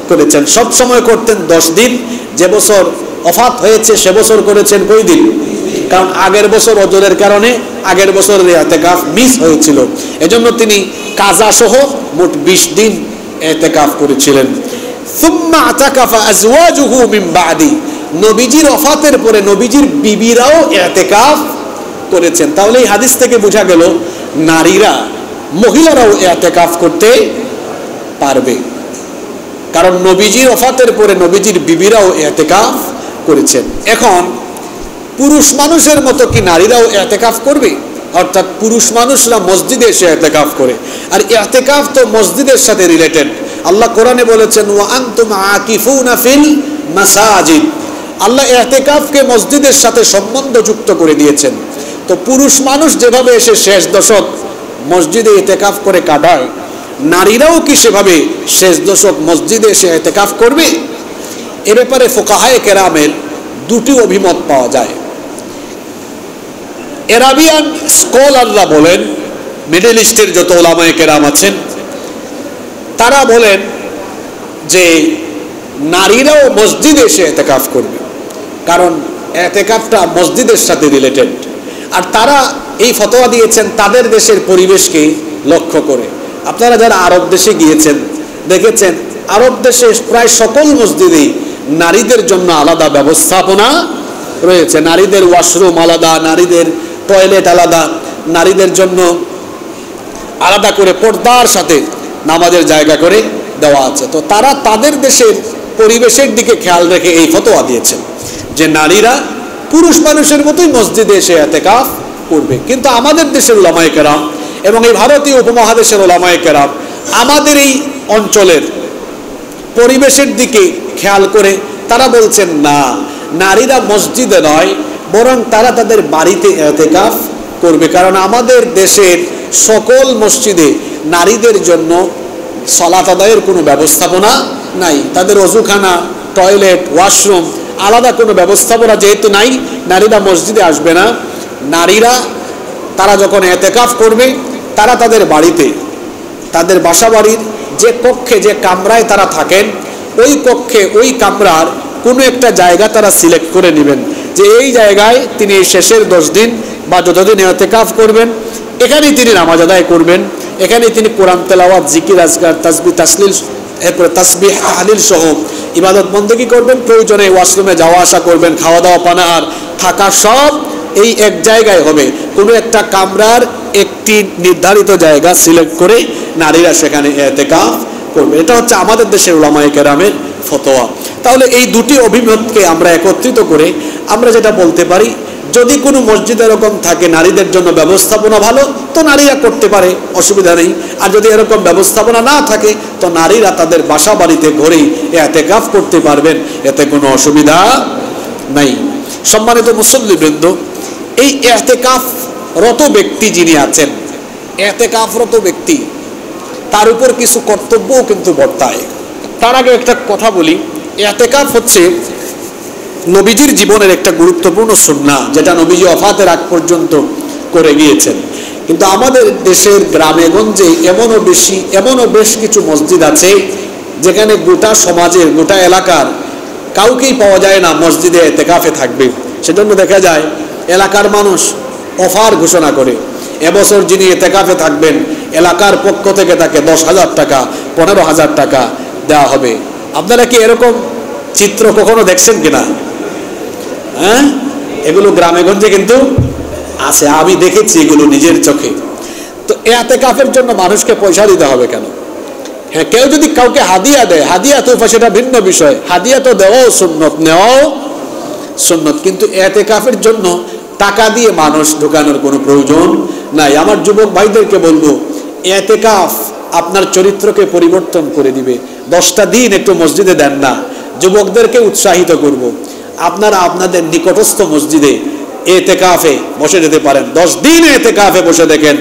করেছেন। সব সময় করতেন 10 দিন, যে বছর ওফাত হয়েছে সে বছর করেছেন কয় দিন? কারণ আগের বছর অজরের কারণে আগের বছরের ইতিকাফ মিস হয়েছিল, এজন্য তিনি কাজা সহ মোট 20 দিন ইতিকাফ করেছিলেন। সুম্মা আতাকাফা আজওয়াজুহু মিন বাদি, নবীজির ওফাতের পরে নবীজির বিবিরাও ইতিকাফ করেছেন। তাহলে এই হাদিস থেকে বোঝা গেল নারীরা, মহিলারাও ইতিকাফ করতে পারবে, কারণ নবীজির ওফাতের পরে নবীজির বিবিরাও ইতিকাফ করেছেন। এখন পুরুষ মানুষের মতো কি নারীরাও ইতিকাফ করবে? অর্থাৎ পুরুষ মানুষরা মসজিদে এসে ইতিকাফ করে, আর ইতিকাফ তো মসজিদের সাথে রিলেটেড। আল্লাহ কোরআনে বলেছেন, ওয়া আনতুম আকিফুনা ফিল মাসাজিদ, আল্লাহ ইতিকাফকে মসজিদের সাথে সম্বন্ধযুক্ত করে দিয়েছেন। তো পুরুষ মানুষ যেভাবে এসে শেষ দশক মসজিদে ইতিকাফ করে কাটায়, নারীরাও কি সেভাবে শেষ দশক মসজিদে এসে ইতিকাফ করবে? এ ব্যাপারে ফুকাহায়ে কেরামের দুটি অভিমত পাওয়া যায়। আরাবিয়ান স্কলাররা বলেন, মিডল ইস্টের যত উলামায়ে কেরাম আছেন তারা বলেন যে নারীরাও মসজিদে এসে ইতিকাফ করবে, কারণ ইতিকাফটা মসজিদের সাথে রিলেটেড। আর তারা এই ফতোয়া দিয়েছেন তাদের দেশের পরিবেশকে লক্ষ্য করে। আপনারা যারা আরব দেশে গিয়েছেন দেখেছেন, আরব দেশে প্রায় সকল মসজিদেই নারীদের জন্য আলাদা ব্যবস্থাপনা রয়েছে। নারীদের ওয়াশরুম আলাদা, নারীদের টয়লেট আলাদা, নারীদের জন্য আলাদা করে পর্দার সাথে নামাজের জায়গা করে দেওয়া আছে। তো তারা তাদের দেশের পরিবেশের দিকে খেয়াল রেখে এই ফতোয়া দিয়েছেন যে নারীরা পুরুষ মানুষের মতোই মসজিদে এসে ইতিকাফ করবে। কিন্তু আমাদের দেশের উলামায়ে কেরাম এবং এই ভারতীয় উপমহাদেশের উলামায়ে কেরাম আমাদের এই অঞ্চলের পরিবেশের দিকে খেয়াল করে তারা বলছেন, না, নারীরা মসজিদে নয়, বরং তারা তাদের বাড়িতে ইতিকাফ করবে। কারণ আমাদের দেশের সকল মসজিদে নারীদের জন্য সালাত আদায়ের কোনো ব্যবস্থাপনা নাই। তাদের ওযুখানা, টয়লেট, ওয়াশরুম আলাদা কোনো ব্যবস্থাপনা যেহেতু নাই, নারীরা মসজিদে আসবে না। নারীরা তারা যখন ইতিকাফ করবে, তারা তাদের বাড়িতে, তাদের বাসা বাড়ির যে কক্ষে, যে কামরায় তারা থাকেন, ওই কক্ষে, ওই কামরার কোনো একটা জায়গা তারা সিলেক্ট করে নেবেন যে এই জায়গায় তিনি শেষের 10 দিন বা যতদিন ইতিকাফ করবেন এখানেই তিনি নামাজ আদায় করবেন, এখানেই তিনি কোরআন তেলাওয়াত, জিকির, আজকার, তাসবিহ, তাসলিল, এরপরে তাসবিহ, তাহলিল সহ ইবাদত বন্দেগী করবেন। প্রয়োজনে ওয়াশরুমে যাওয়া আসা করবেন, খাওয়া দাওয়া, পানাহার, থাকা সব এই এক জায়গায় হবে। কোনো একটা কামরার একটি নির্ধারিত জায়গা সিলেক্ট করে নারীরা সেখানে ইতিকাফ করবে। এটা হচ্ছে আমাদের দেশের উলামায়ে কেরামের ফতোয়া। তাহলে এই দুটি অভিমতকে আমরা একত্রিত করে আমরা যেটা বলতে পারি যদি কোনো মসজিদ এরকম থাকে নারীদের জন্য ব্যবস্থাপনা ভালো, তো নারীরা করতে পারে, অসুবিধা নেই। আর যদি এরকম ব্যবস্থাপনা না থাকে, তো নারীরা তাদের বাসা বাড়িতে ঘরেই ইতিকাফ করতে পারবেন, এতে কোনো অসুবিধা নাই। সম্মানিত মুসল্লিবৃন্দ, এই ইতিকাফরত ব্যক্তি যিনি আছেন, ইতিকাফরত ব্যক্তি, তার উপর কিছু কর্তব্যও কিন্তু বর্তায়। তার আগে একটা কথা বলি, ইতিকাফ হচ্ছে নবীজির জীবনের একটা গুরুত্বপূর্ণ সুন্নাহ, যেটা নবীজি ওফাতের আগ পর্যন্ত করে গিয়েছেন। কিন্তু আমাদের দেশের গ্রামে গঞ্জে এমনও বেশ কিছু মসজিদ আছে যেখানে গোটা সমাজের, গোটা এলাকার কাউকেই পাওয়া যায় না মসজিদে ইতিকাফে থাকবে। সেজন্য দেখা যায় এলাকার মানুষ অফার ঘোষণা করে, এবছর যিনি ইতিকাফে থাকবেন এলাকার পক্ষ থেকে তাকে 10,000 টাকা, 15,000 টাকা দেওয়া হবে। আপনারা কি এরকম চিত্র কখনো দেখছেন কিনা? হ্যাঁ, এগুলো গ্রামে গঞ্জে কিন্তু আছে, আমি দেখেছি এগুলো নিজের চোখে। তো ইতিকাফের জন্য মানুষকে পয়সা দিতে হবে কেন? হ্যাঁ, কেউ যদি কাউকে হাদিয়া দেয়, হাদিয়া তোফা, সেটা ভিন্ন বিষয়, হাদিয়া তো দেওয়াও সুন্নত, নেওয়াও সুন্নত, কিন্তু ইতিকাফের জন্য টাকা দিয়ে মানুষ ঢোকানোর কোনো প্রয়োজন নাই। আমার যুবক ভাইদেরকে বলবো, ইতিকাফ আপনার চরিত্রকে পরিবর্তন করে দিবে। 10টা দিন একটু মসজিদে দেন না, যুবকদেরকে উৎসাহিত করব, আপনারা আপনাদের নিকটস্থ মসজিদে ইতিকাফে বসে যেতে পারেন। 10 দিন ইতিকাফে বসে দেখেন,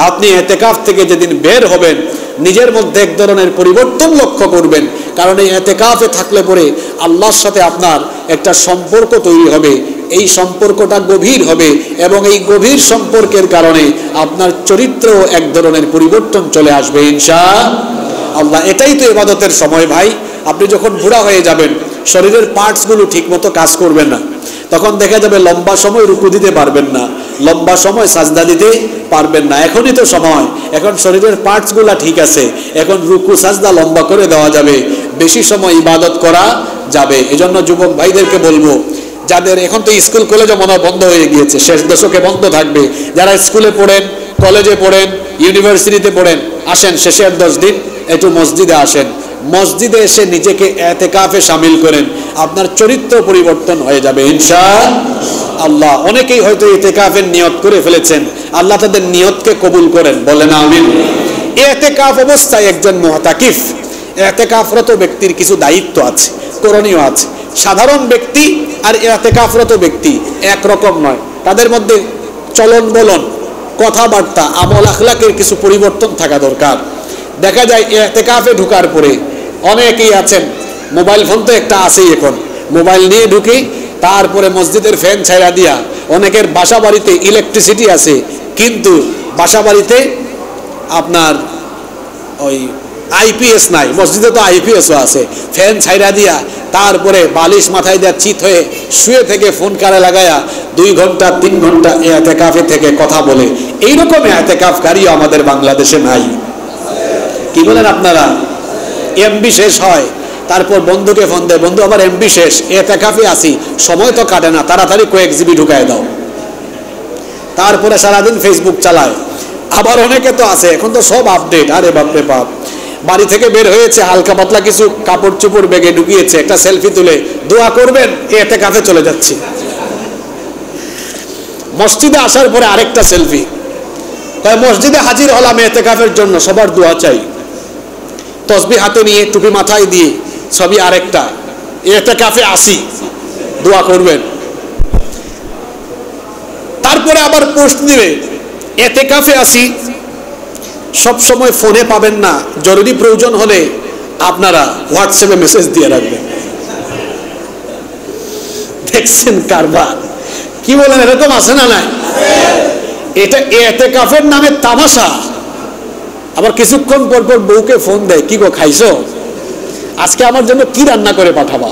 আপনি ইতিকাফ থেকে যেদিন বের হবেন নিজের মধ্যে এক ধরনের পরিবর্তন লক্ষ্য করবেন। কারণ এই ইতিকাফে থাকলে পরে আল্লাহর সাথে আপনার একটা সম্পর্ক তৈরি হবে, এই সম্পর্কটা গভীর হবে, এবং এই গভীর সম্পর্কের কারণে আপনার চরিত্র এক ধরনের পরিবর্তন চলে আসবে ইনশাআল্লাহ। এটাই তো ইবাদতের সময় ভাই। আপনি যখন বুড়া হয়ে যাবেন, শরীরের পার্টসগুলো ঠিক মতো কাজ করবে না, তখন দেখা যাবে লম্বা সময় রুকু দিতে পারবেন না, লম্বা সময় সাজদা দিতে পারবেন না। এখনই তো সময়, এখন শরীরের পার্টসগুলো ঠিক আছে, এখন রুকু সাজদা লম্বা করে দেওয়া যাবে, বেশি সময় ইবাদত করা যাবে। এজন্য যুবক ভাইদেরকে বলবো, যাদের এখন তো স্কুল কলেজে মনে হয় বন্ধ হয়ে গিয়েছে, শেষ দশকে বন্ধ থাকবে, যারা স্কুলে পড়েন, কলেজে পড়েন, ইউনিভার্সিটিতে পড়েন, আসেন শেষের 10 দিন একটু মসজিদে আসেন, মসজিদে এসে নিজেকে ইতিকাফে শামিল করেন, আপনার চরিত্র পরিবর্তন হয়ে যাবে ইনশাআল্লাহ। অনেকেই হয়তো ইতিকাফের নিয়ত করে ফেলেছেন, আল্লাহ তাদের নিয়তকে কবুল করেন, বলেন আমিন। ইতিকাফ অবস্থায় একজন মুতাকিফ, ইতিকাফরত ব্যক্তির কিছু দায়িত্ব আছে, করণীয় আছে। সাধারণ ব্যক্তি আর ইতিকাফরত ব্যক্তি একরকম নয়, তাদের মধ্যে চলন বলন, কথাবার্তা, আমল আখলাকের কিছু পরিবর্তন থাকা দরকার। দেখা যায় ইতিকাফে ঢোকার পরে অনেকেই আছেন, মোবাইল ফোন তো একটা আছেই, এখন মোবাইল নিয়ে ঢুকি, তারপরে মসজিদের ফ্যান ছাইড়া দিয়া, অনেকের বাসা বাড়িতে ইলেকট্রিসিটি আছে কিন্তু বাসা বাড়িতে আপনার ওই আইপিএস নাই, মসজিদে তো আইপিএসও আছে, ফ্যান ছাইড়া দিয়া তারপরে বালিশ মাথায় দেওয়া চিত হয়ে শুয়ে থেকে ফোন কারে লাগায়া 2 ঘন্টা 3 ঘন্টা ইতিকাফে থেকে কথা বলে। এইরকম ইতিকাফকারীও আমাদের বাংলাদেশে নাই, কি বলেন আপনারা? এমবি শেষ হয়, তারপর বন্ধুকে ফোন দেয়, বন্ধু আবার এমবি শেষ, ইতিকাফে আসি, সময় তো কাটে না, তাড়াতাড়ি কয়েক জিবি ঢুকায় দাও। তারপরে সারাদিন ফেসবুক চালায়। আবার অনেকে তো আছে, এখন তো সব আপডেট, আরে বাপরে বাপ, বাড়ি থেকে বের হয়েছে, হালকা পাতলা কিছু কাপড় চোপড় ব্যাগে ঢুকিয়েছে, একটা সেলফি তুলে দোয়া করবেন, ইতিকাফে চলে যাচ্ছে। মসজিদে আসার পরে আরেকটা সেলফি, মসজিদে হাজির হলাম ইতিকাফের জন্য, সবার দোয়া চাই, তসবিহ হাতে নিয়ে টুপি মাথায় দিয়ে ছবি আরেকটা, ইতিকাফে আসি, দোয়া করবেন। তারপরে আবার পোস্ট দিবে, ইতিকাফে আসি, সব সময় ফোনে পাবেন না, জরুরি প্রয়োজন হলে আপনারা হোয়াটসঅ্যাপে মেসেজ দিয়ে রাখবেন। দেখছেন কারবার, কি বলেন? এরকম আছে না নাই? এটা ইতিকাফের নামে তামাশা। আবার কিছুক্ষণ পর পর বউকে ফোন দেয়, কি গো খাইছো, আজকে আমার জন্য কি রান্না করে পাঠাবা,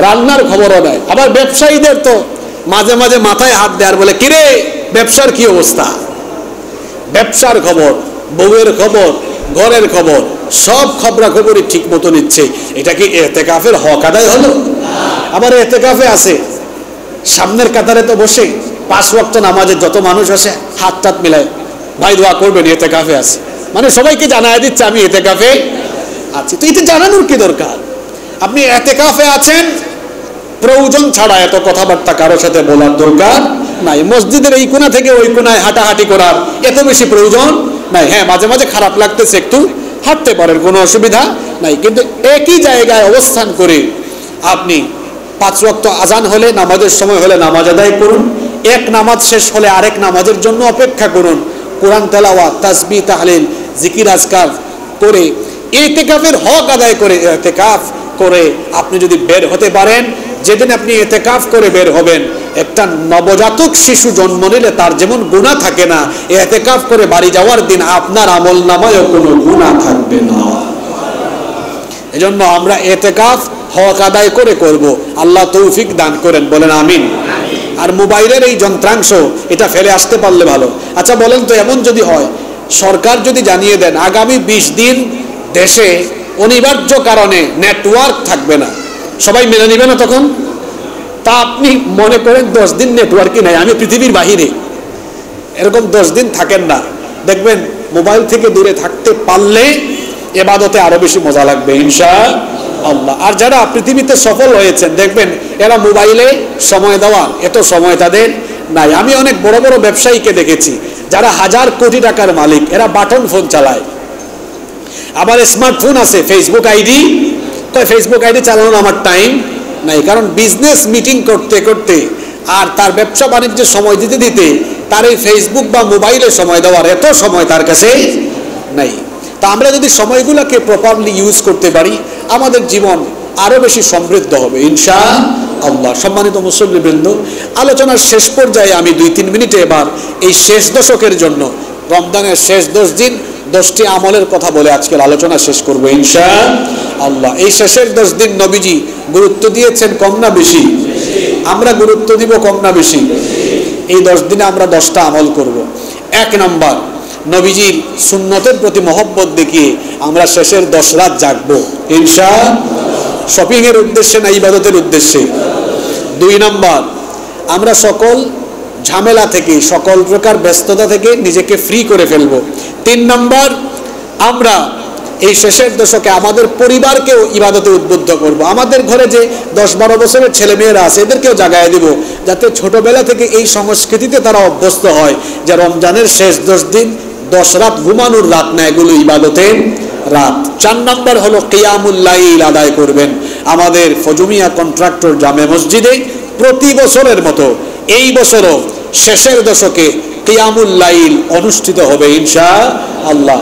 রান্নার খবরও দেয়। আবার ব্যবসায়ীদের তো মাঝে মাঝে মাথায় হাত দেয় আর বলে, কিরে ব্যবসার কি অবস্থা, ব্যবসার খবর, বউয়ের খবর, ঘরের খবর, সব খবরাখবরই ঠিক মতো নিচ্ছে। এটা কি ইতিকাফের হক আদায় হলো? আবার ইতিকাফে আছে, সামনের কাতারে তো বসে 5 ওয়াক্ত নামাজে যত মানুষ আসে হাত টাত মিলায়, ভাই দোয়া করবেন, ইতিকাফে আছে, মানে সবাইকে জানায় দিচ্ছে আমি ইতিকাফে আছি। তো এটা জানানোর কি দরকার? আপনি ইতিকাফে আছেন, প্রয়োজন ছাড়া এত কথাবার্তা কারোর সাথে বলার দরকার নাই। মসজিদের এই কোণা থেকে ওই কোণায় হাঁটাহাঁটি করার এত বেশি প্রয়োজন নাই। হ্যাঁ, মাঝে মাঝে খারাপ লাগতেছে, একটু হাঁটতে পারেন, কোনো অসুবিধা নাই, কিন্তু একই জায়গায় অবস্থান করে আপনি 5 ওয়াক্ত আজান হলে, নামাজের সময় হলে নামাজ আদায় করুন, এক নামাজ শেষ হলে আরেক নামাজের জন্য অপেক্ষা করুন, কোরআন তেলাওয়াত, তাসবিহ, তাহলিল, জিকির, আজকার করে ইতিকাফের হক আদায় করে, ইতিকাফ করে আপনি যদি বের হতে পারেন, যেদিন আপনি ইতিকাফ করে বের হবেন, একটা নবজাতক শিশু জন্ম নিলে তার যেমন গুনাহ থাকে না, ইতিকাফ করে বাড়ি যাওয়ার দিন আপনার আমলনামায়ও কোনো গুনাহ থাকবে না। এজন্য আমরা ইতিকাফ হক আদায় করে করব। আল্লাহ তৌফিক দান করেন, বলেন আমিন। আর মোবাইলের এই যন্ত্রাংশ এটা ফেলে আসতে পারলে ভালো। আচ্ছা বলেন তো, এমন যদি হয় সরকার যদি জানিয়ে দেন আগামী 20 দিন দেশে অনিবার্য কারণে নেটওয়ার্ক থাকবে না, সবাই মেনে নিবে না তখন? তা আপনি মনে করেন 10 দিন নেটওয়ার্কই নাই, আমি পৃথিবীর বাহিরে, এরকম 10 দিন থাকেন না, দেখবেন মোবাইল থেকে দূরে থাকতে পারলে ইবাদতে আরো বেশি মজা লাগবে ইনশাআল্লাহ। আর যারা পৃথিবীতে সফল হয়েছেন দেখবেন এরা মোবাইলে সময় দেওয়ার এত সময় তাদের নাই। আমি অনেক বড় বড় ব্যবসায়ীকে দেখেছি যারা 1000 কোটি টাকার মালিক, এরা বাটন ফোন চালায়, আবার স্মার্টফোন আছে, ফেসবুক আইডি, ফেসবুক আইডি চালানোর আমার টাইম নাই। কারণ বিজনেস মিটিং করতে করতে আর তার ব্যবসা বাণিজ্যে সময় দিতে দিতে তার এই ফেসবুক বা মোবাইলে সময় দেওয়ার এত সময় তার কাছে নাই। তা আমরা যদি সময়গুলোকে প্রপারলি ইউজ করতে পারি আমাদের জীবন আরো বেশি সমৃদ্ধ হবে ইনশাআল্লাহ। সম্মানিত মুসল্লিবৃন্দ, আলোচনার শেষ পর্যায়ে আমি 2-3 মিনিটে এবার এই শেষ দশকের জন্য, রমজানের শেষ 10 দিন 10টি আমলের কথা বলে আজকের আলোচনা শেষ করবো ইনশাআল্লাহ। এই শেষের 10 দিন নবীজি গুরুত্ব দিয়েছেন কম না বেশি? আমরা গুরুত্ব দিব কম না বেশি? এই 10 দিনে আমরা 10টা আমল করব। 1 নাম্বার, নবীজির সুন্নতের প্রতি মহব্বত দেখিয়ে আমরা শেষের 10 রাত জাগবো ইনশাআল্লাহ, শপিং এর উদ্দেশ্যে না ইবাদতের উদ্দেশ্যে। 2 নাম্বার, আমরা সকল ঝামেলা থেকে, সকল প্রকার ব্যস্ততা থেকে নিজেকে ফ্রি করে ফেলবো। 3 নাম্বার, আমরা এই শেষের দশকে আমাদের পরিবারকেও ইবাদতে উদ্বুদ্ধ করব। আমাদের ঘরে যে 10-12 বছরের ছেলে মেয়েরা আছে এদেরকেও জাগায় দেব, যাতে ছোটবেলা থেকে এই সংস্কৃতিতে তারা অভ্যস্ত হয় যে রমজানের শেষ 10 দিন 10 রাত ঘুমানোর রাত না, এগুলো ইবাদতের রাত। 4 নাম্বার হলো কিয়ামুল লাইল আদায় করবেন। আমাদের ফজুমিয়া কন্ট্রাক্টর জামে মসজিদে প্রতি বছরের মতো এই বছরও শেষের দশকে কিয়ামুল লাইল অনুষ্ঠিত হবে ইনশাআল্লাহ।